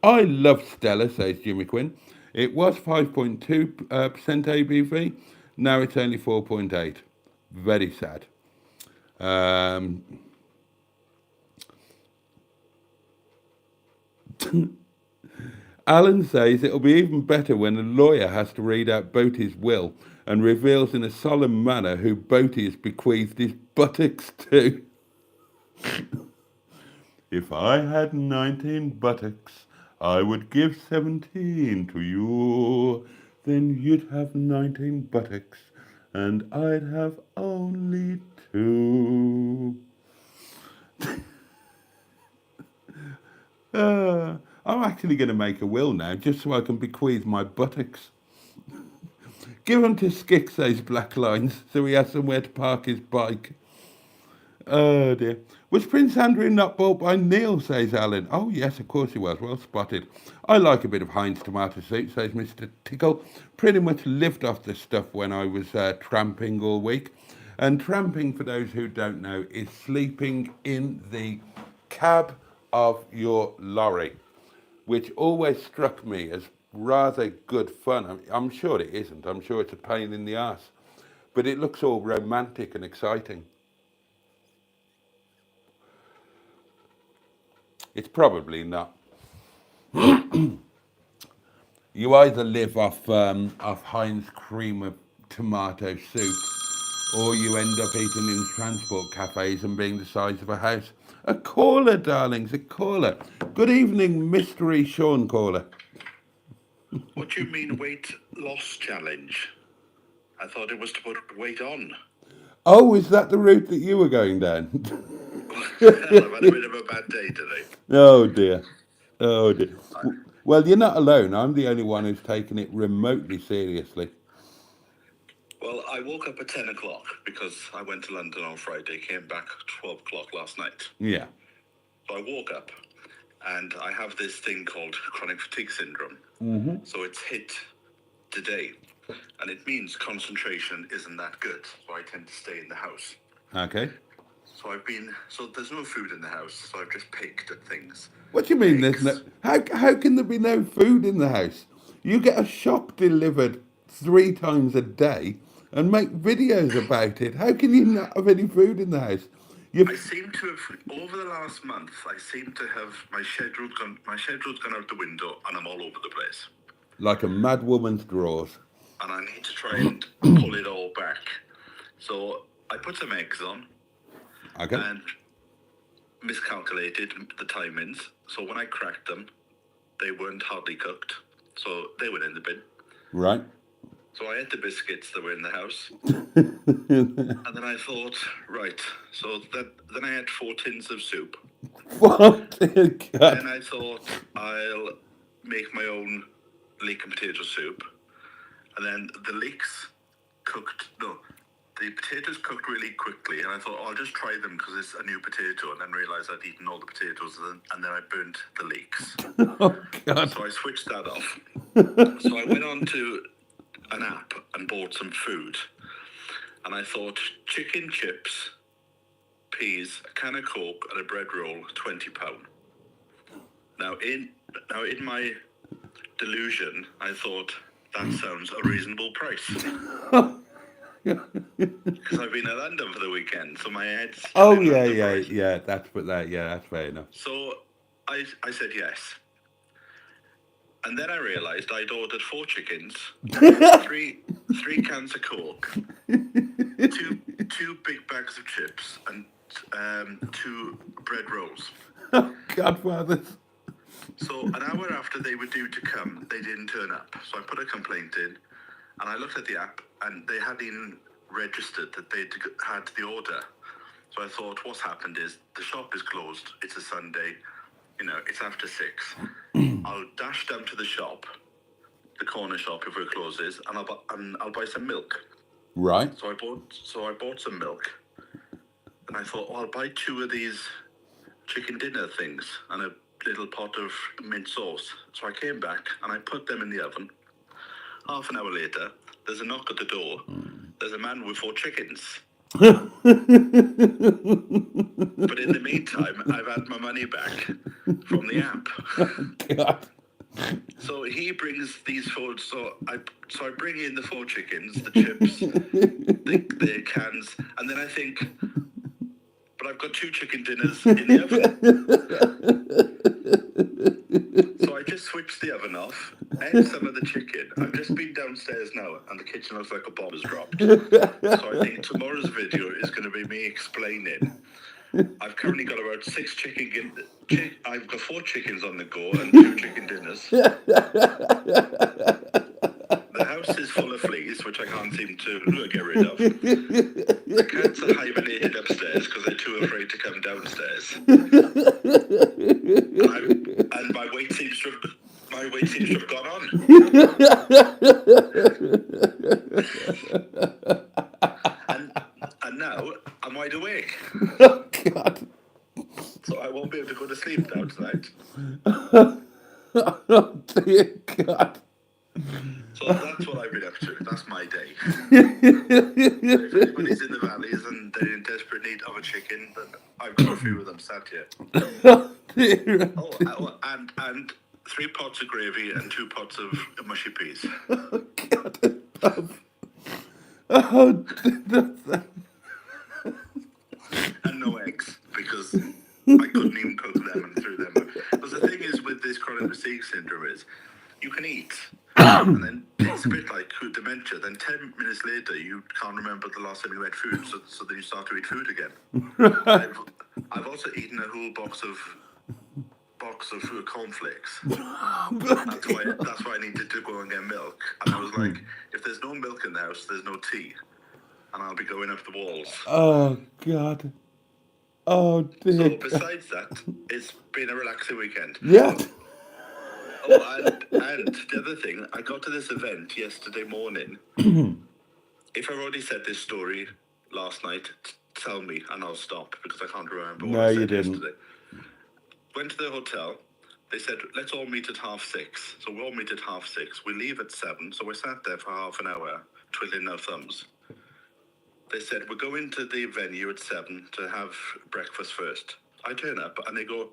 I love Stella, says Jimmy Quinn. It was 5.2% ABV. Now it's only 4.8. Very sad. Alan says it'll be even better when a lawyer has to read out Boaty's will and reveals in a solemn manner who Boaty has bequeathed his buttocks to. If I had 19 buttocks, I would give 17 to you. Then you'd have 19 buttocks, and I'd have only two. I'm actually going to make a will now, just so I can bequeath my buttocks. Give them to Skick, says Black Lines, so he has somewhere to park his bike. Oh dear. Was Prince Andrew not bought by Neil, says Alan. Oh yes, of course he was. Well spotted. I like a bit of Heinz tomato soup, says Mr. Tickle. Pretty much lived off this stuff when I was tramping all week. And tramping, for those who don't know, is sleeping in the cab of your lorry, which always struck me as rather good fun. I'm sure it isn't. I'm sure it's a pain in the ass. But it looks all romantic and exciting. It's probably not. You either live off Heinz cream of tomato soup, or you end up eating in transport cafes and being the size of a house. A caller, darlings, a caller. Good evening, mystery Sean caller. What do you mean weight loss challenge? I thought it was to put weight on. Oh, is that the route that you were going down? Hell, I've had a bit of a bad day today. Oh dear. Oh dear. Well, you're not alone. I'm the only one who's taken it remotely seriously. Well, I woke up at 10 o'clock because I went to London on Friday, came back 12 o'clock last night. Yeah. So I woke up and I have this thing called chronic fatigue syndrome. Mm-hmm. So it's hit today. And it means concentration isn't that good. So I tend to stay in the house. Okay. So there's no food in the house. So I've just picked at things. What do you mean Eggs. there's no... How can there be no food in the house? You get a shop delivered 3 times a day and make videos about it. How can you not have any food in the house? I seem to have, over the last month, I seem to have, my schedule's gone out the window and I'm all over the place. Like a mad woman's drawers. And I need to try and pull it all back. So I put some eggs on. Okay. And miscalculated the timings. So when I cracked them, they weren't hardly cooked. So they went in the bin. Right. So I ate the biscuits that were in the house. And then I thought, right. So then I had 4 tins of soup. What? Then I thought I'll make my own leek and potato soup. And then the potatoes cooked really quickly. And I thought, I'll just try them because it's a new potato. And then realised I'd eaten all the potatoes and then I burnt the leeks. Oh, God. So I switched that off. So I went on to an app and bought some food. And I thought, chicken chips, peas, a can of Coke and a bread roll, £20. Now in my delusion, I thought that sounds a reasonable price. Because I've been in London for the weekend, so my head's... Oh, yeah, that's fair enough. So I said yes. And then I realised I'd ordered 4 chickens, 3 cans of Coke, 2 big bags of chips, and 2 bread rolls. Oh, Godfathers. So an hour after they were due to come, they didn't turn up. So I put a complaint in, and I looked at the app, and they hadn't even registered that they'd had the order. So I thought, what's happened is the shop is closed. It's a Sunday. It's after 6. I'll dash down to the shop, the corner shop if it closes, and I'll buy some milk. Right. So I bought some milk, and I thought, I'll buy 2 of these chicken dinner things and a little pot of mint sauce. So I came back and I put them in the oven. Half an hour later, there's a knock at the door. There's a man with 4 chickens. But in the meantime, I've had my money back from the app. God. So he brings these 4. So I bring in the 4 chickens, the chips, the cans, and then I think, but I've got 2 chicken dinners in the oven. just switched the oven off, ate some of the chicken. I've just been downstairs now, and the kitchen looks like a bomb has dropped. So I think tomorrow's video is going to be me explaining. I've currently got about 6 chicken. I've got 4 chickens on the go and 2 chicken dinners. The house is full of fleas, which I can't seem to get rid of. The cats are hibernated upstairs because they're too afraid to come downstairs. And my weight seems to have gone on. and now I'm wide awake. Oh, God. So I won't be able to go to sleep now tonight. Oh, dear God. So that's what I've been up to. That's my day. If anybody's in the valleys and they're in desperate need of a chicken, then I've got a few of them sat here. Oh, dear. Oh, and 3 pots of gravy and 2 pots of mushy peas. Oh, God. Oh, dear. And no eggs, because I couldn't even cook them and threw them. Because the thing is with this chronic fatigue syndrome is, you can eat, and then it's a bit like dementia. Then 10 minutes later, you can't remember the last time you had food, so then you start to eat food again. I've also eaten a whole box of cornflakes. That's why I needed to go and get milk. And I was like, if there's no milk in the house, there's no tea, and I'll be going up the walls. Oh, God. Oh, dear. So besides that, it's been a relaxing weekend. Yeah. Oh, and the other thing, I got to this event yesterday morning. If I've already said this story last night, tell me and I'll stop because I can't remember what I said yesterday. Went to the hotel. They said, let's all meet at 6:30. So we all meet at 6:30. We leave at 7. So we sat there for half an hour, twiddling our thumbs. They said, we're going to the venue at 7 to have breakfast first. I turn up and they go,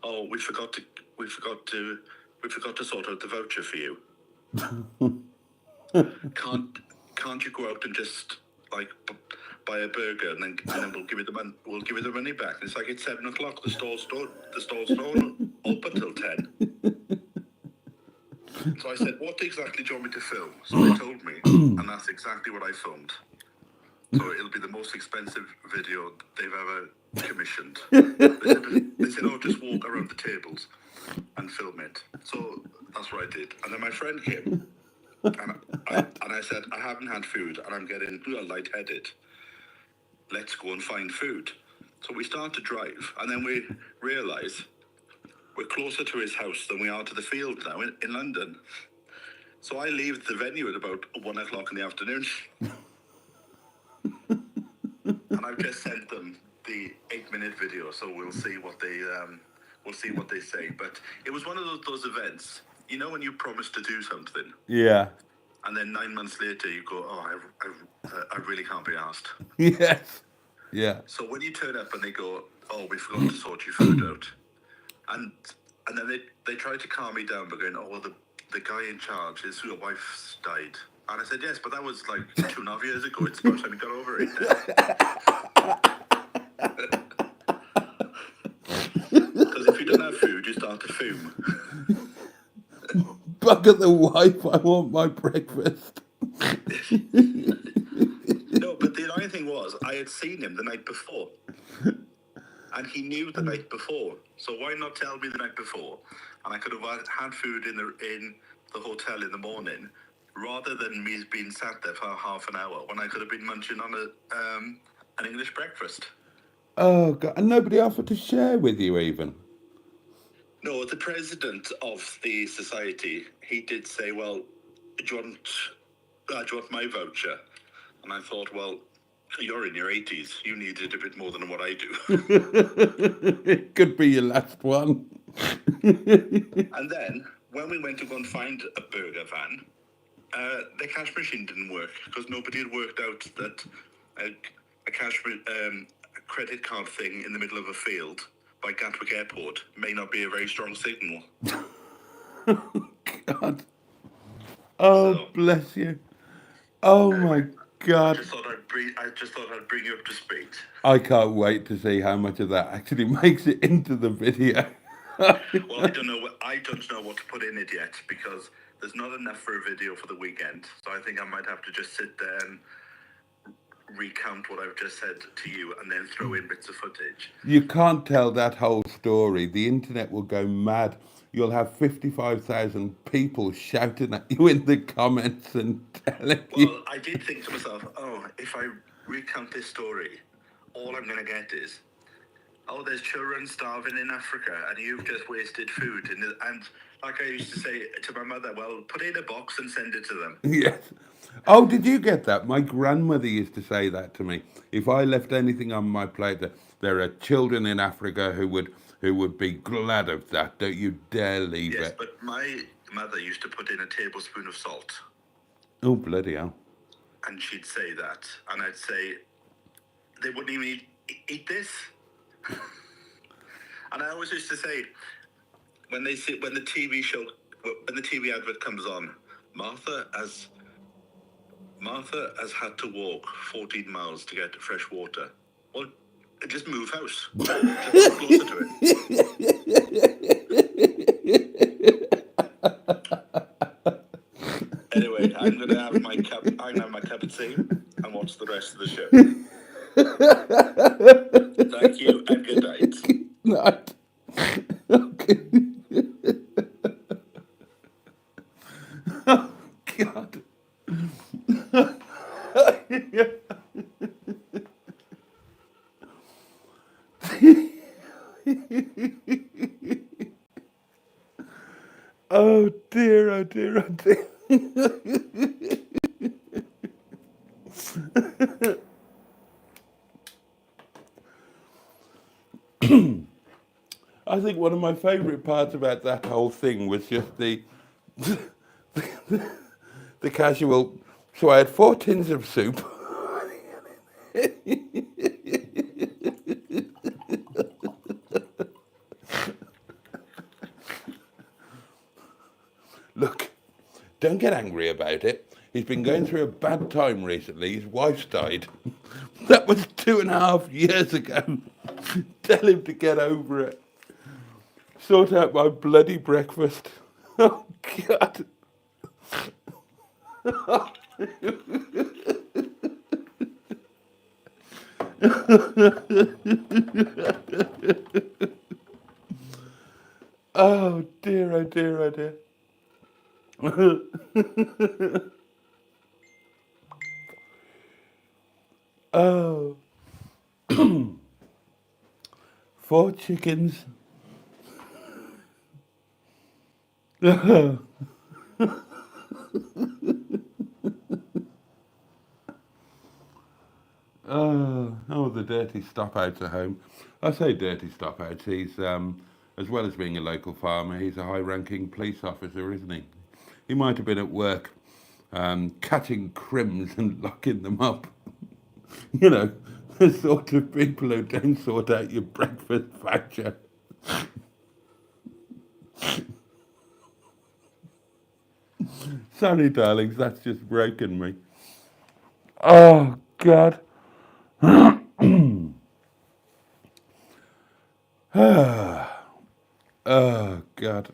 oh, we forgot to sort out the voucher for you. Can't you go out and just like buy a burger and then we'll give you the money back? And it's like it's 7 o'clock. The stall's not open till 10. So I said, what exactly do you want me to film? So they told me, and that's exactly what I filmed. So it'll be the most expensive video they've ever commissioned. They said, oh, just walk around the tables and film it. So that's what I did. And then my friend came, and I said, I haven't had food, and I'm getting lightheaded. Let's go and find food. So we start to drive, and then we realise we're closer to his house than we are to the field now in London. So I leave the venue at about 1 o'clock in the afternoon. And I've just sent them the 8-minute video, so we'll see what they say. But it was one of those events, you know, when you promise to do something, Yeah. and then 9 months later you go, oh, I really can't be asked. Yes. Yeah. So when you turn up and they go, oh, we forgot to sort your food out, and then they try to calm me down by going, oh, well, the guy in charge, your wife's died. And I said, yes, but that was like 2.5 years ago. It's about time we got over it. Because if you don't have food, you start to fume. Bugger the wife, I want my breakfast. No, but the annoying thing was, I had seen him the night before. And he knew the night before. So why not tell me the night before? And I could have had food in the hotel in the morning, rather than me being sat there for half an hour when I could have been munching on an English breakfast. Oh, God. And nobody offered to share with you even? No, the president of the society, he did say, well, do you want my voucher? And I thought, well, you're in your 80s. You needed a bit more than what I do. It could be your last one. And then, when we went to go and find a burger van, the cash machine didn't work because nobody had worked out that a credit card thing in the middle of a field by Gatwick Airport may not be a very strong signal. Oh, God. Oh, so, bless you. Oh, my God. I just thought I'd bring you up to speed. I can't wait to see how much of that actually makes it into the video. Well, I don't know what to put in it yet because there's not enough for a video for the weekend. So I think I might have to just sit there and recount what I've just said to you and then throw in bits of footage. You can't tell that whole story. The internet will go mad. You'll have 55,000 people shouting at you in the comments and telling you. Well, I did think to myself, oh, if I recount this story, all I'm going to get is, oh, there's children starving in Africa and you've just wasted food. And like I used to say to my mother, well, put it in a box and send it to them. Yes. Oh, did you get that? My grandmother used to say that to me. If I left anything on my plate, that there are children in Africa who would be glad of that. Don't you dare leave Yes, it. but my mother used to put in a tablespoon of salt. Oh, bloody hell. And she'd say that. And I'd say, they wouldn't even eat this. And I always used to say, when the TV advert comes on, Martha has had to walk 14 miles to get fresh water. Well, just move house. Just move closer to it. Anyway, I'm gonna have my cup of tea and watch the rest of the show. Thank you and good night. Night. Okay. Oh, God. Oh dear, oh dear, oh dear. I think one of my favourite parts about that whole thing was just the casual. So I had 4 tins of soup. Look, don't get angry about it. He's been going through a bad time recently. His wife's died. That was 2.5 years ago. Tell him to get over it. Sort out my bloody breakfast. Oh, God. Oh, dear, oh, dear, oh, dear. Oh. 4 chickens. Oh, the dirty stop-outs at home. I say dirty stop-outs. He's, as well as being a local farmer, he's a high-ranking police officer, isn't he? He might have been at work catching crims and locking them up. You know, the sort of people who don't sort out your breakfast voucher. Sorry, darlings, that's just broken me. Oh, God. Oh, God.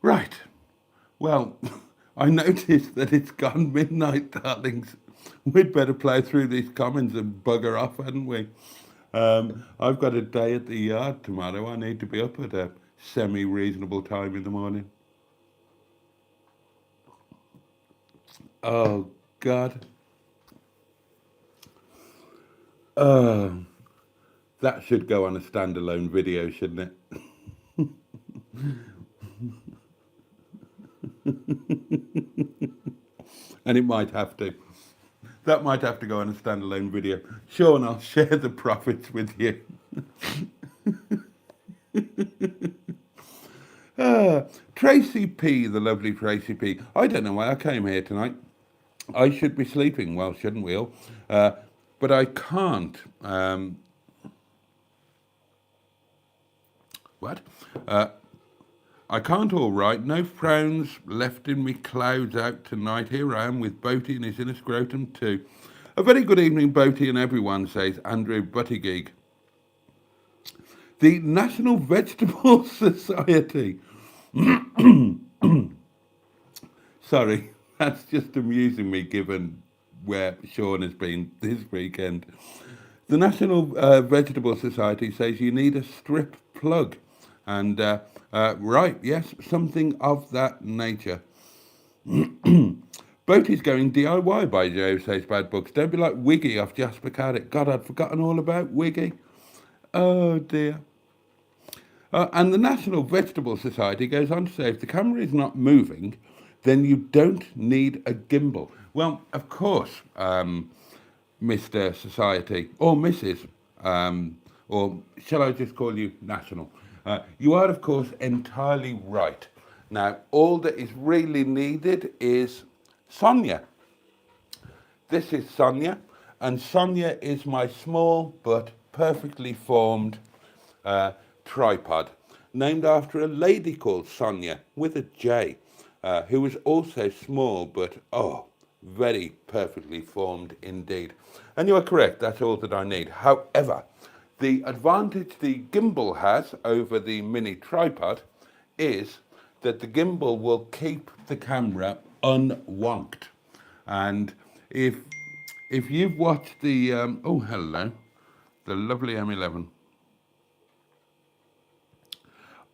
Right. Well, I noticed that it's gone midnight, darlings. We'd better plough through these comments and bugger off, hadn't we? I've got a day at the yard tomorrow. I need to be up at a semi-reasonable time in the morning. Oh, God. That should go on a standalone video, shouldn't it? And it might have to. That might have to go on a standalone video. Sean, I'll share the profits with you. Tracy P, the lovely Tracy P. I don't know why I came here tonight. I should be sleeping, well, shouldn't we all? But I can't. What? I can't all right, no frowns left in me clouds out tonight. Here I am with Boaty and his inner scrotum too. A very good evening, Boaty and everyone, says Andrew Buttygig. The National Vegetable Society. Sorry, that's just amusing me given where Sean has been this weekend. The National Vegetable Society says you need a strip plug. And, right, yes, something of that nature. Boaty's going DIY by Joe, says Bad Books. Don't be like Wiggy off Jasper Carrot. God, I'd forgotten all about Wiggy. Oh, dear. And the National Vegetable Society goes on to say if the camera is not moving, then you don't need a gimbal. Well, of course, Mr. Society, or Mrs., or shall I just call you National? You are, of course, entirely right. Now, all that is really needed is Sonia. This is Sonia, and Sonia is my small but perfectly formed tripod, named after a lady called Sonia with a J, who was also small but, oh, very perfectly formed indeed. And you are correct, that's all that I need. However, the advantage the gimbal has over the mini tripod is that the gimbal will keep the camera unwonked. And if you've watched the, oh, hello, the lovely M11.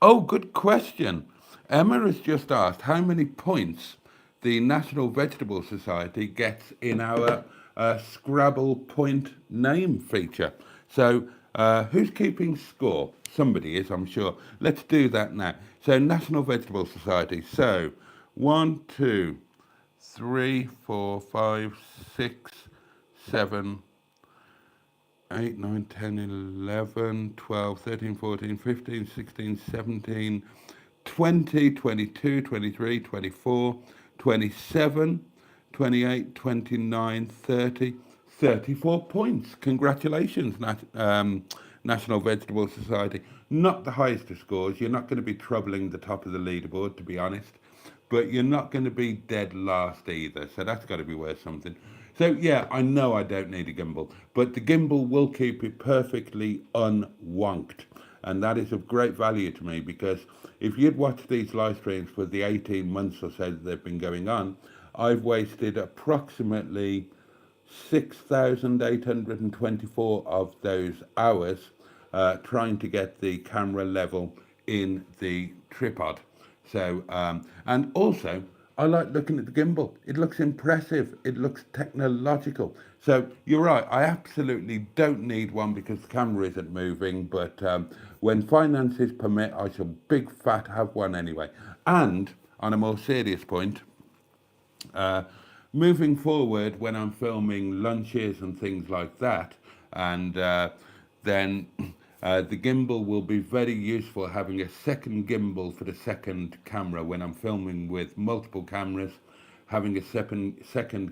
Oh, good question. Emma has just asked how many points the National Vegetable Society gets in our Scrabble point name feature. So who's keeping score? Somebody is, I'm sure. Let's do that now. So National Vegetable Society. So 1, 2, 3, 4, 5, 6, 7, 8, 9, 10, 11, 12, 13, 14, 15, 16, 17, 20, 22, 23, 24, 27, 28, 29, 30, 34 points. Congratulations, National Vegetable Society. Not the highest of scores. You're not going to be troubling the top of the leaderboard, to be honest. But you're not going to be dead last either. So that's got to be worth something. So, yeah, I know I don't need a gimbal, but the gimbal will keep it perfectly unwonked. And that is of great value to me because if you'd watched these live streams for the 18 months or so that they've been going on, I've wasted approximately 6,824 of those hours trying to get the camera level in the tripod. So, and also, I like looking at the gimbal. It looks impressive. It looks technological. So you're right. I absolutely don't need one because the camera isn't moving. But when finances permit, I shall big fat have one anyway. And on a more serious point, moving forward when I'm filming lunches and things like that, and then the gimbal will be very useful having a second gimbal for the second camera when I'm filming with multiple cameras. Having a second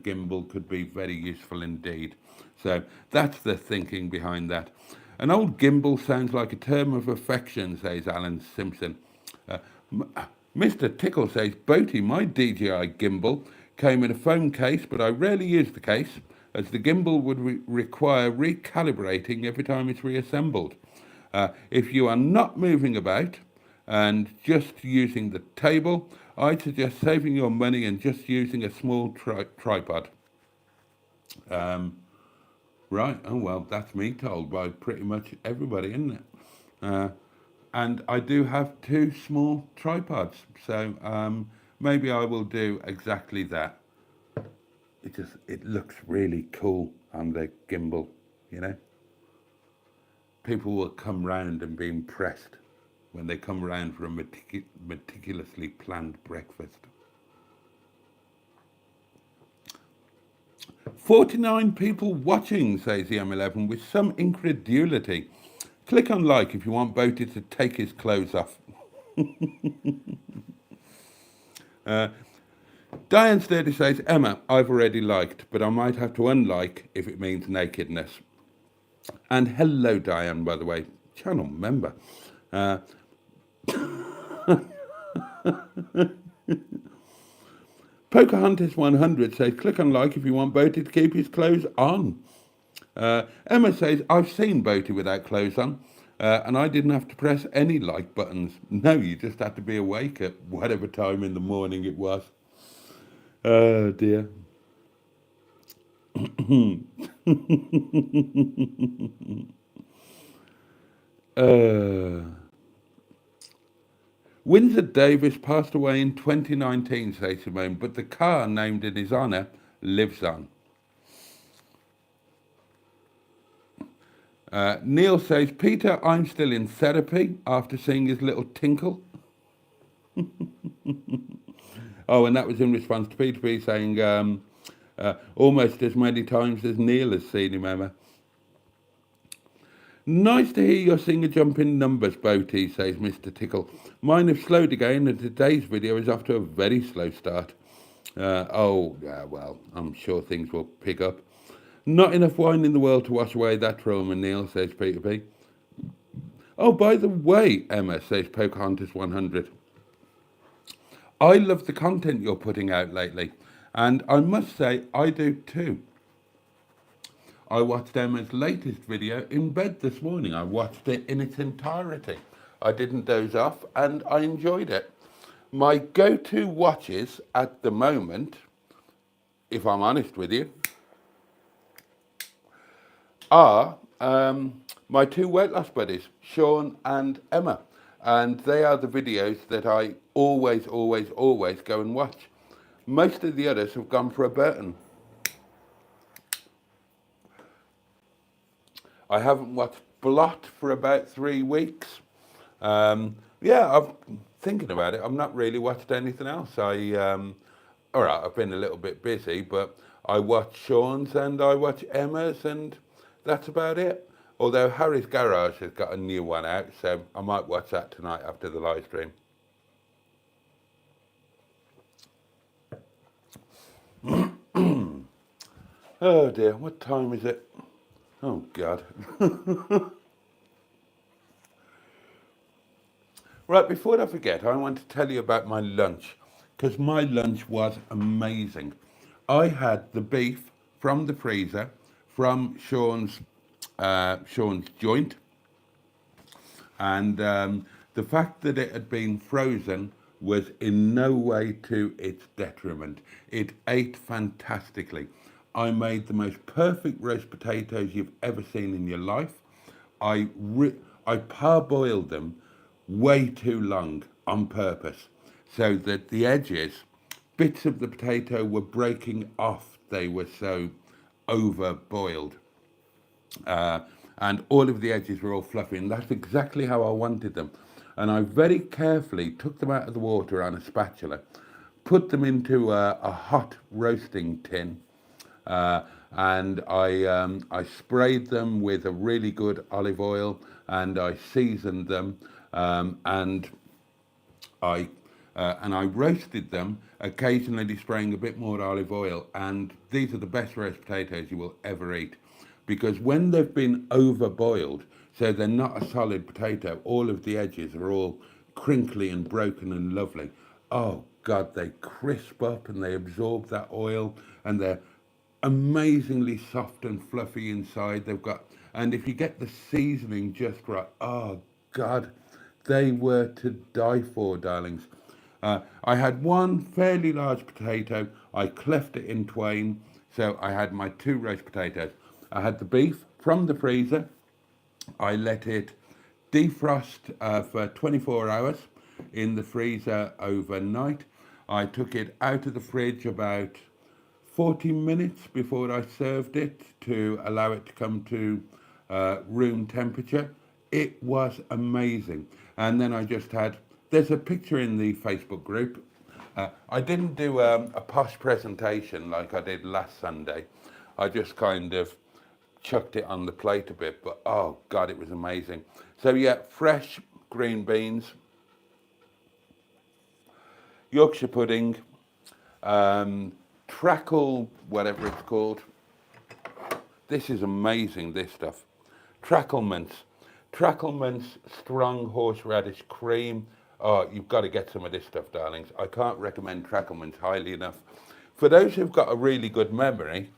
gimbal could be very useful indeed. So that's the thinking behind that. An old gimbal sounds like a term of affection, says Alan Simpson. Mr. Tickle says, Boaty, my DJI gimbal came in a phone case, but I rarely use the case, as the gimbal would require recalibrating every time it's reassembled. If you are not moving about and just using the table, I suggest saving your money and just using a small tripod. Right, oh well, that's me told by pretty much everybody, isn't it? And I do have 2 small tripods, so maybe I will do exactly that. It looks really cool on the gimbal, you know. People will come round and be impressed when they come round for a meticulously planned breakfast. 49 people watching, says the M11, with some incredulity. Click on like if you want Boaty to take his clothes off. Diane Sturdy says, Emma, I've already liked, but I might have to unlike if it means nakedness. And hello, Diane, by the way, channel member. Pocahontas 100 says, click on like if you want Boaty to keep his clothes on. Emma says, I've seen Boaty without clothes on, and I didn't have to press any like buttons. No, you just had to be awake at whatever time in the morning it was. Oh dear. Windsor Davis passed away in 2019, says Simone, but the car named in his honour lives on. Neil says, Peter, I'm still in therapy after seeing his little tinkle. Oh, and that was in response to Peter B saying almost as many times as Neil has seen him, Emma. Nice to hear your singer jump in numbers, Boaty, says Mr. Tickle. Mine have slowed again, and today's video is off to a very slow start. Well, I'm sure things will pick up. Not enough wine in the world to wash away that trauma, Neil, says Peter B. Oh, by the way, Emma, says Pocahontas 100. I love the content you're putting out lately, and I must say I do too. I watched Emma's latest video in bed this morning. I watched it in its entirety. I didn't doze off, and I enjoyed it. My go-to watches at the moment, if I'm honest with you, are my two weight loss buddies, Sean and Emma. And they are the videos that I always go and watch. Most of the others have gone for a Burton. I haven't watched Blot for about 3 weeks. I'm thinking about it. I've not really watched anything else. All right, I've been a little bit busy, but I watch Sean's and I watch Emma's, and that's about it. Although Harry's Garage has got a new one out, so I might watch that tonight after the live stream. Oh dear, what time is it? Oh God. Right, before I forget, I want to tell you about my lunch, because my lunch was amazing. I had the beef from the freezer, from Sean's joint, and the fact that it had been frozen was in no way to its detriment. It ate fantastically. I made the most perfect roast potatoes you've ever seen in your life. I parboiled them way too long on purpose so that the edges, bits of the potato were breaking off. They were so over boiled. And all of the edges were all fluffy, and that's exactly how I wanted them. And I very carefully took them out of the water on a spatula, put them into a hot roasting tin, and I sprayed them with a really good olive oil, and I seasoned them, and I roasted them, occasionally spraying a bit more olive oil. And these are the best roast potatoes you will ever eat, because when they've been overboiled, so they're not a solid potato, all of the edges are all crinkly and broken and lovely. Oh God, they crisp up and they absorb that oil, and they're amazingly soft and fluffy inside. And if you get the seasoning just right, oh God, they were to die for, darlings. I had one fairly large potato. I cleft it in twain, so I had my 2 roast potatoes. I had the beef from the freezer. I let it defrost for 24 hours in the freezer overnight. I took it out of the fridge about 40 minutes before I served it to allow it to come to room temperature. It was amazing. And then I just had, there's a picture in the Facebook group. I didn't do a posh presentation like I did last Sunday. I just kind of chucked it on the plate a bit, but oh God, it was amazing. So yeah, fresh green beans, Yorkshire pudding, trackle, whatever it's called. This is amazing, this stuff. Tracklement's strong horseradish cream. Oh, you've got to get some of this stuff, darlings. I can't recommend Trackelman's highly enough. For those who've got a really good memory,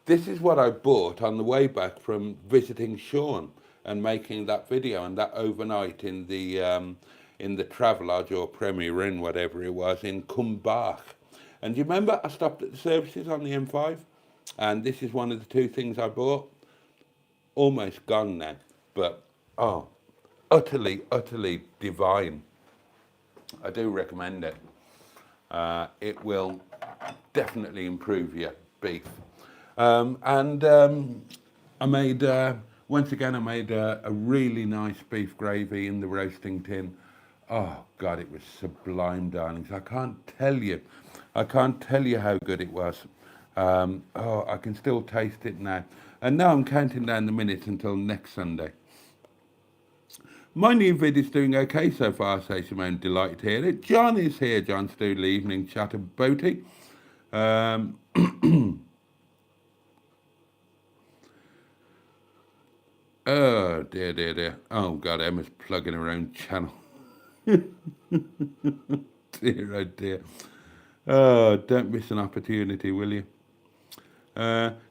this is what I bought on the way back from visiting Sean and making that video and that overnight in the Travelodge or Premier Inn, whatever it was, in Cumbach. And do you remember I stopped at the services on the M5? And this is one of the two things I bought. Almost gone now, but oh, utterly, utterly divine. I do recommend it. It will definitely improve your beef. I made, once again, I made a really nice beef gravy in the roasting tin. Oh, God, it was sublime, darlings. I can't tell you how good it was. Oh, I can still taste it now. And now I'm counting down the minutes until next Sunday. My new vid is doing okay so far, says Simone, delighted to hear it. John is here, John Stoodle, evening chat of Boaty. Oh, dear, dear, dear. Oh, God, Emma's plugging her own channel. Dear, oh, dear. Oh, don't miss an opportunity, will you?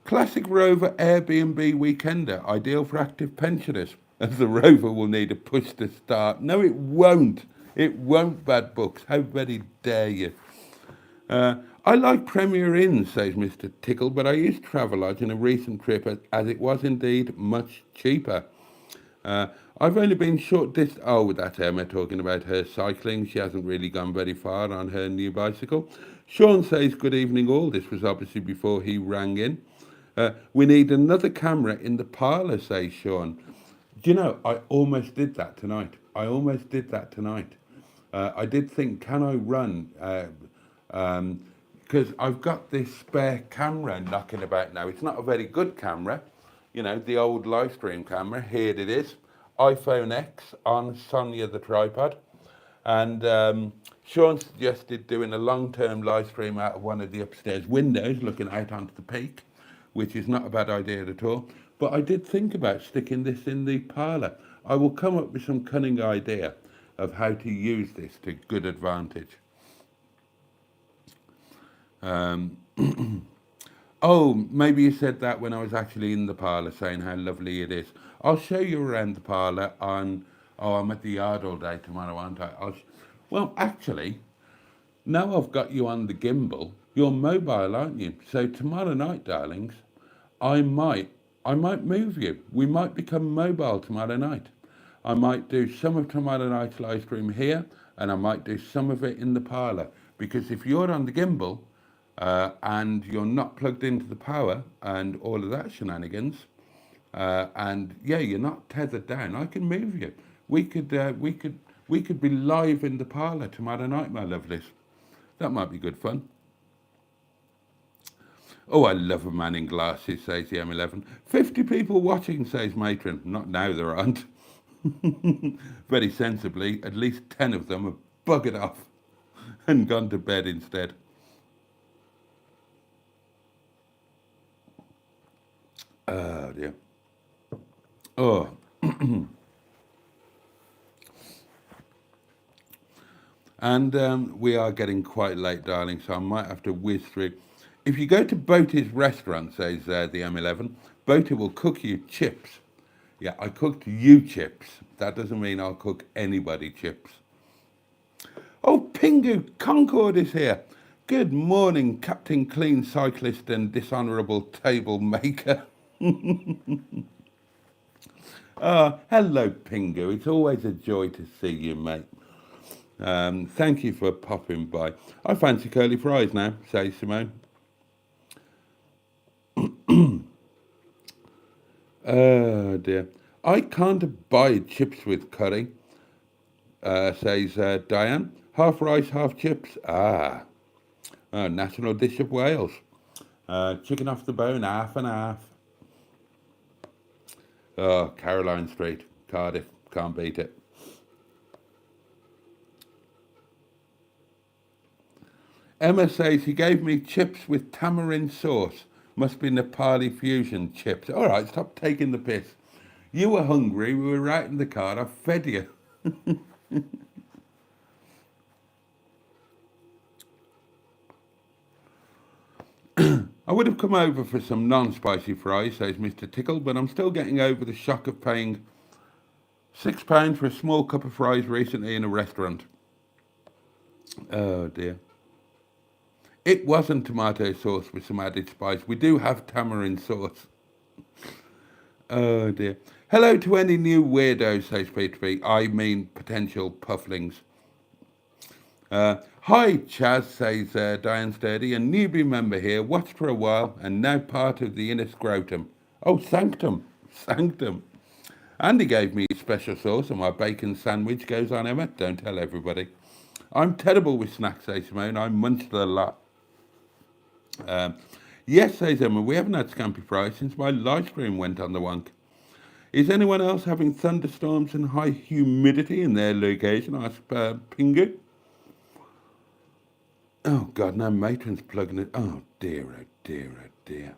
Classic Rover Airbnb weekender, ideal for active pensioners, as the Rover will need a push to start. No, it won't. It won't, bad books. How very dare you? I like Premier Inns, says Mr. Tickle, but I used Travelodge in a recent trip as it was indeed much cheaper. I've only been short distance. Oh, that's Emma talking about her cycling. She hasn't really gone very far on her new bicycle. Sean says, good evening all. This was obviously before he rang in. We need another camera in the parlour, says Sean. Do you know, I almost did that tonight. I did think, can I run? Because I've got this spare camera knocking about now. It's not a very good camera. You know, the old live stream camera. Here it is. iPhone X on Sonia the tripod. And Sean suggested doing a long-term live stream out of one of the upstairs windows, looking out onto the peak, which is not a bad idea at all. But I did think about sticking this in the parlour. I will come up with some cunning idea of how to use this to good advantage. Oh, maybe you said that when I was actually in the parlour saying how lovely it is. I'll show you around the parlour on... Oh, I'm at the yard all day tomorrow, aren't I? Well, actually, now I've got you on the gimbal, you're mobile, aren't you? So tomorrow night, darlings, I might move you. We might become mobile tomorrow night. I might do some of tomorrow night's live stream here, and I might do some of it in the parlour. Because if you're on the gimbal, and you're not plugged into the power and all of that shenanigans, and yeah, you're not tethered down, I can move you. We could be live in the parlour tomorrow night, my lovelies. That might be good fun. Oh, I love a man in glasses, says the M11. 50 people watching, says Matron. Not now, there aren't. Very sensibly, at least 10 of them have buggered off and gone to bed instead. Oh, dear. Oh. And we are getting quite late, darling, so I might have to whiz through. If you go to Boaty's restaurant, says the M11, Boaty will cook you chips. Yeah, I cooked you chips. That doesn't mean I'll cook anybody chips. Oh, Pingu Concord is here. Good morning, Captain Clean Cyclist and Dishonourable Table Maker. Hello, Pingu. It's always a joy to see you, mate. Thank you for popping by. I fancy curly fries now, says Simone. Oh, dear. I can't abide chips with curry, says Diane. Half rice, half chips. National dish of Wales. Chicken off the bone, half and half. Oh, Caroline Street, Cardiff, can't beat it. Emma says he gave me chips with tamarind sauce. Must be Nepali fusion chips. All right, stop taking the piss. You were hungry, we were right in the car, I fed you. I would have come over for some non-spicy fries, says Mr. Tickle, but I'm still getting over the shock of paying £6 for a small cup of fries recently in a restaurant. Oh dear. It wasn't tomato sauce with some added spice. We do have tamarind sauce. Oh dear. Hello to any new weirdos, says Peter P. I mean potential pufflings. Hi, Chaz, says Diane Sturdy, a newbie member here, watched for a while and now part of the inner scrotum. Oh, sanctum, sanctum. Andy gave me special sauce and my bacon sandwich goes on, Emma. Don't tell everybody. I'm terrible with snacks, says Simone. I munched a lot. Yes, says Emma, we haven't had scampi fries since my live stream went on the wonk. Is anyone else having thunderstorms and high humidity in their location? Asked Pingu. Oh, God, now Matron's plugging it. Oh, dear, oh, dear, oh, dear.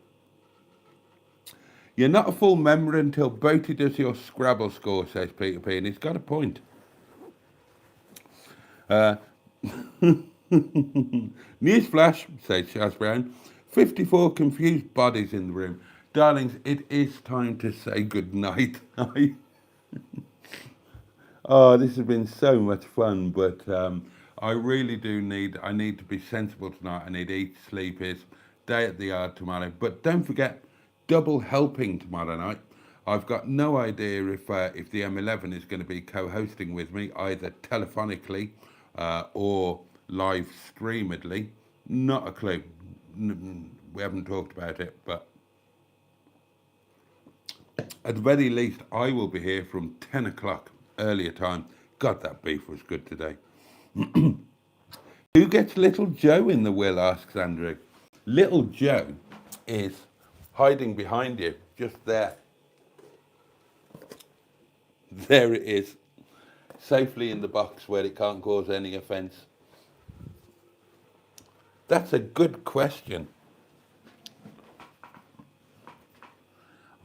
You're not a full member until Boaty does your Scrabble score, says Peter P, and he's got a point. Newsflash, says Chaz Brown. 54 confused bodies in the room. Darlings, it is time to say good night. Oh, this has been so much fun, but I really do I need to be sensible tonight. I need eat, sleep, is day at the yard tomorrow. But don't forget, double helping tomorrow night. I've got no idea if the M11 is going to be co-hosting with me, either telephonically or live streamedly. Not a clue. We haven't talked about it, but at the very least, I will be here from 10 o'clock earlier time. God, that beef was good today. Who gets Little Joe in the will, asks Andrew. Little Joe is hiding behind you, just there. There it is, safely in the box where it can't cause any offence. That's a good question.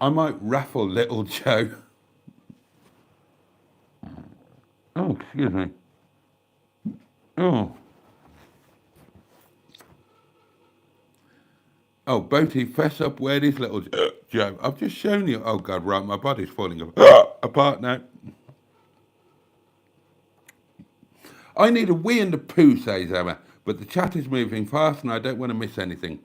I might raffle Little Joe. Oh, excuse me. Oh. Oh, Boaty, fess up, where is Little Joe? I've just shown you. Oh, God, right, my body's falling apart now. I need a wee and a poo, says Emma, but the chat is moving fast and I don't want to miss anything.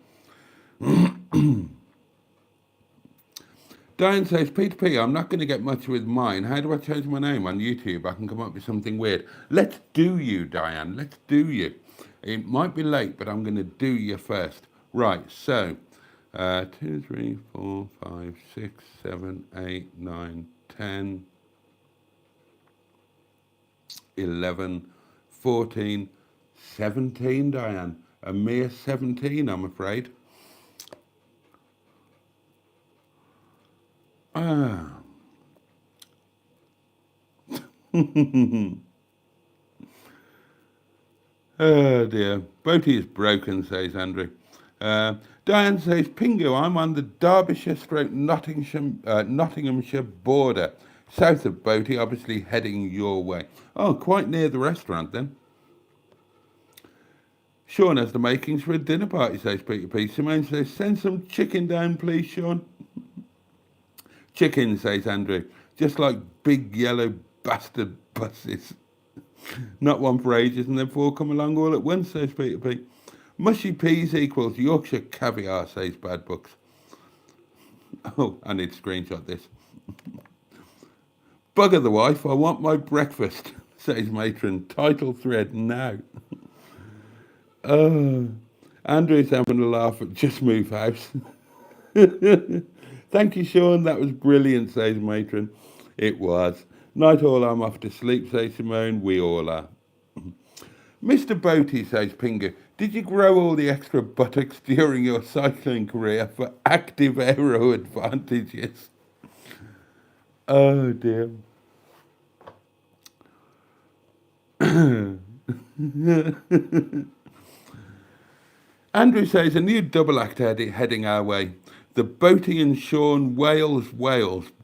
Diane says, Peter P, I'm not going to get much with mine. How do I change my name on YouTube? I can come up with something weird. Let's do you, Diane. Let's do you. It might be late, but I'm going to do you first. Right, so 2, 3, 4, 5, 6, 7, 8, 9, 10, 11, 14, 17, Diane. A mere 17, I'm afraid. Ah. Oh dear. Boaty is broken, says Andrew. Diane says, Pingu, I'm on the Derbyshire/Nottinghamshire border, south of Boaty, obviously heading your way. Oh, quite near the restaurant then. Sean has the makings for a dinner party, says Peter P. Simone says, send some chicken down, please, Sean. Chicken, says Andrew, just like big yellow bastard buses. Not one for ages and then 4 come along all at once, says Peter P. Mushy peas equals Yorkshire caviar, says Bad Books. Oh, I need to screenshot this. Bugger the wife, I want my breakfast, says Matron. Title thread now. Andrew's having a laugh at Just Move House. Thank you, Sean. That was brilliant, says Matron. It was. Night all, I'm off to sleep, says Simone. We all are. Mr. Boaty, says Pingu, did you grow all the extra buttocks during your cycling career for active aero advantages? Oh, dear. Andrew says, a new double act heading our way. The Boaty and Sean Wales.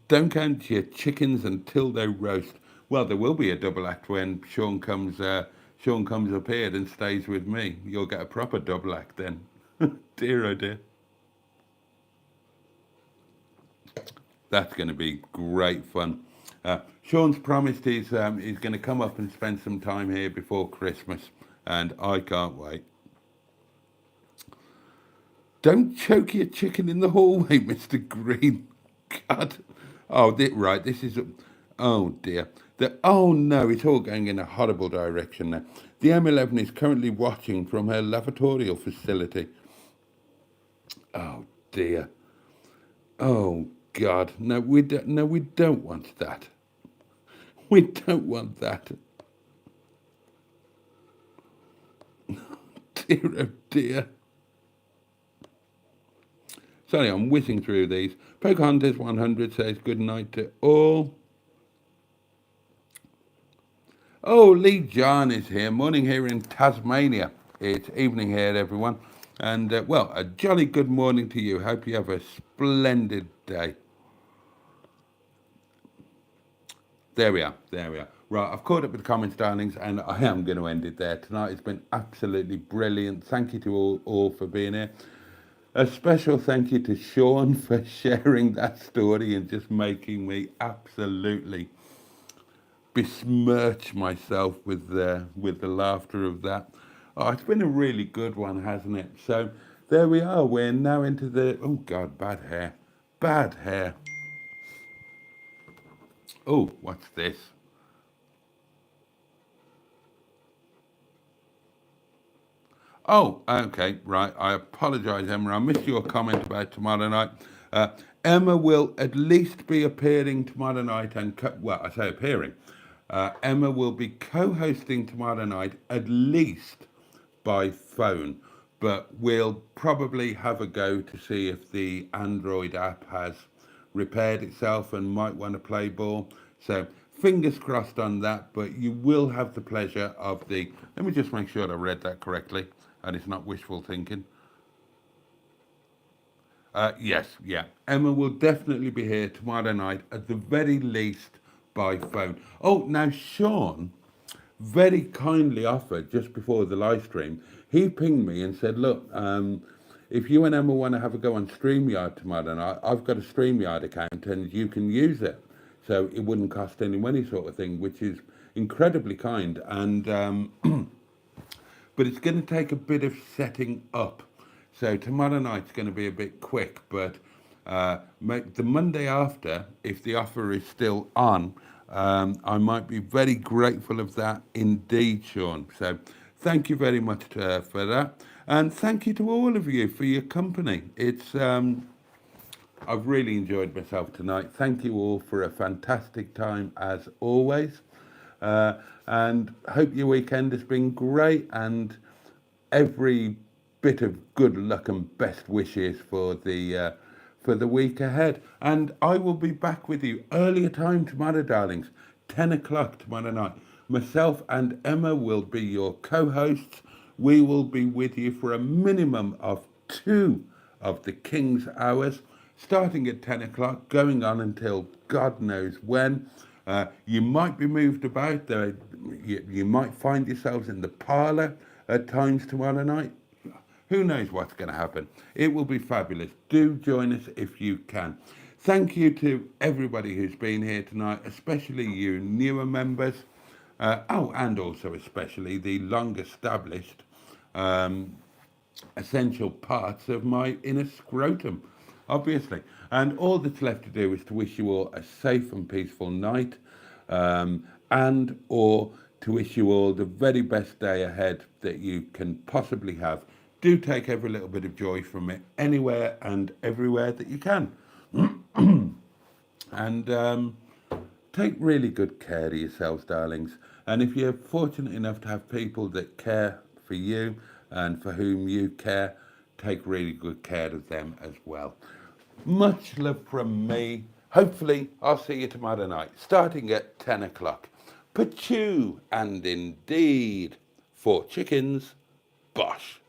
Don't count your chickens until they roast. Well, there will be a double act when Sean comes up here and stays with me. You'll get a proper double act then. Dear oh dear. That's going to be great fun. Sean's promised he's going to come up and spend some time here before Christmas, and I can't wait. Don't choke your chicken in the hallway, Mr. Green. God. Oh, right. This is. Oh dear. Oh no, it's all going in a horrible direction now. The M11 is currently watching from her lavatorial facility. Oh dear. Oh God. No, we don't. No, we don't want that. We don't want that. Dear oh dear. Sorry, I'm whizzing through these. Pocahontas 100 says good night to all. Oh, Lee John is here. Morning here in Tasmania. It's evening here, everyone. And, well, a jolly good morning to you. Hope you have a splendid day. There we are. There we are. Right, I've caught up with the comments, darlings, and I am going to end it there. Tonight has been absolutely brilliant. Thank you to all for being here. A special thank you to Sean for sharing that story and just making me absolutely besmirch myself with the laughter of that. Oh, it's been a really good one, hasn't it? So there we are. We're now into the, oh God, bad hair. Bad hair. Oh, what's this? Oh, okay, right. I apologise, Emma. I missed your comment about tomorrow night. Emma will at least be appearing tomorrow night, and well, I say appearing. Emma will be co-hosting tomorrow night, at least by phone, but we'll probably have a go to see if the Android app has repaired itself and might want to play ball. So fingers crossed on that, but you will have the pleasure of the, let me just make sure I read that correctly and it's not wishful thinking. Yes, yeah. Emma will definitely be here tomorrow night, at the very least by phone. Oh, now Sean very kindly offered just before the live stream, he pinged me and said, look, if you and Emma want to have a go on StreamYard tomorrow night, I've got a StreamYard account and you can use it. So it wouldn't cost any money sort of thing, which is incredibly kind. And but it's going to take a bit of setting up. So tomorrow night's going to be a bit quick, but the Monday after, if the offer is still on, I might be very grateful of that indeed, Sean. So thank you very much for that. And thank you to all of you for your company. It's I've really enjoyed myself tonight. Thank you all for a fantastic time as always. And hope your weekend has been great, and every bit of good luck and best wishes for the week ahead. And I will be back with you earlier time tomorrow, darlings, 10 o'clock tomorrow night. Myself and Emma will be your co-hosts. We will be with you for a minimum of 2 of the King's Hours, starting at 10 o'clock, going on until God knows when. You might be moved about. You might find yourselves in the parlour at times tomorrow night. Who knows what's going to happen? It will be fabulous. Do join us if you can. Thank you to everybody who's been here tonight, especially you newer members. And also especially the long-established essential parts of my inner scrotum, obviously. And all that's left to do is to wish you all a safe and peaceful night, and or to wish you all the very best day ahead that you can possibly have. Do take every little bit of joy from it, anywhere and everywhere that you can. And take really good care of yourselves, darlings. And if you're fortunate enough to have people that care for you and for whom you care, take really good care of them as well. Much love from me. Hopefully, I'll see you tomorrow night, starting at 10 o'clock. Pachoo, and indeed, 4 chickens, bosh.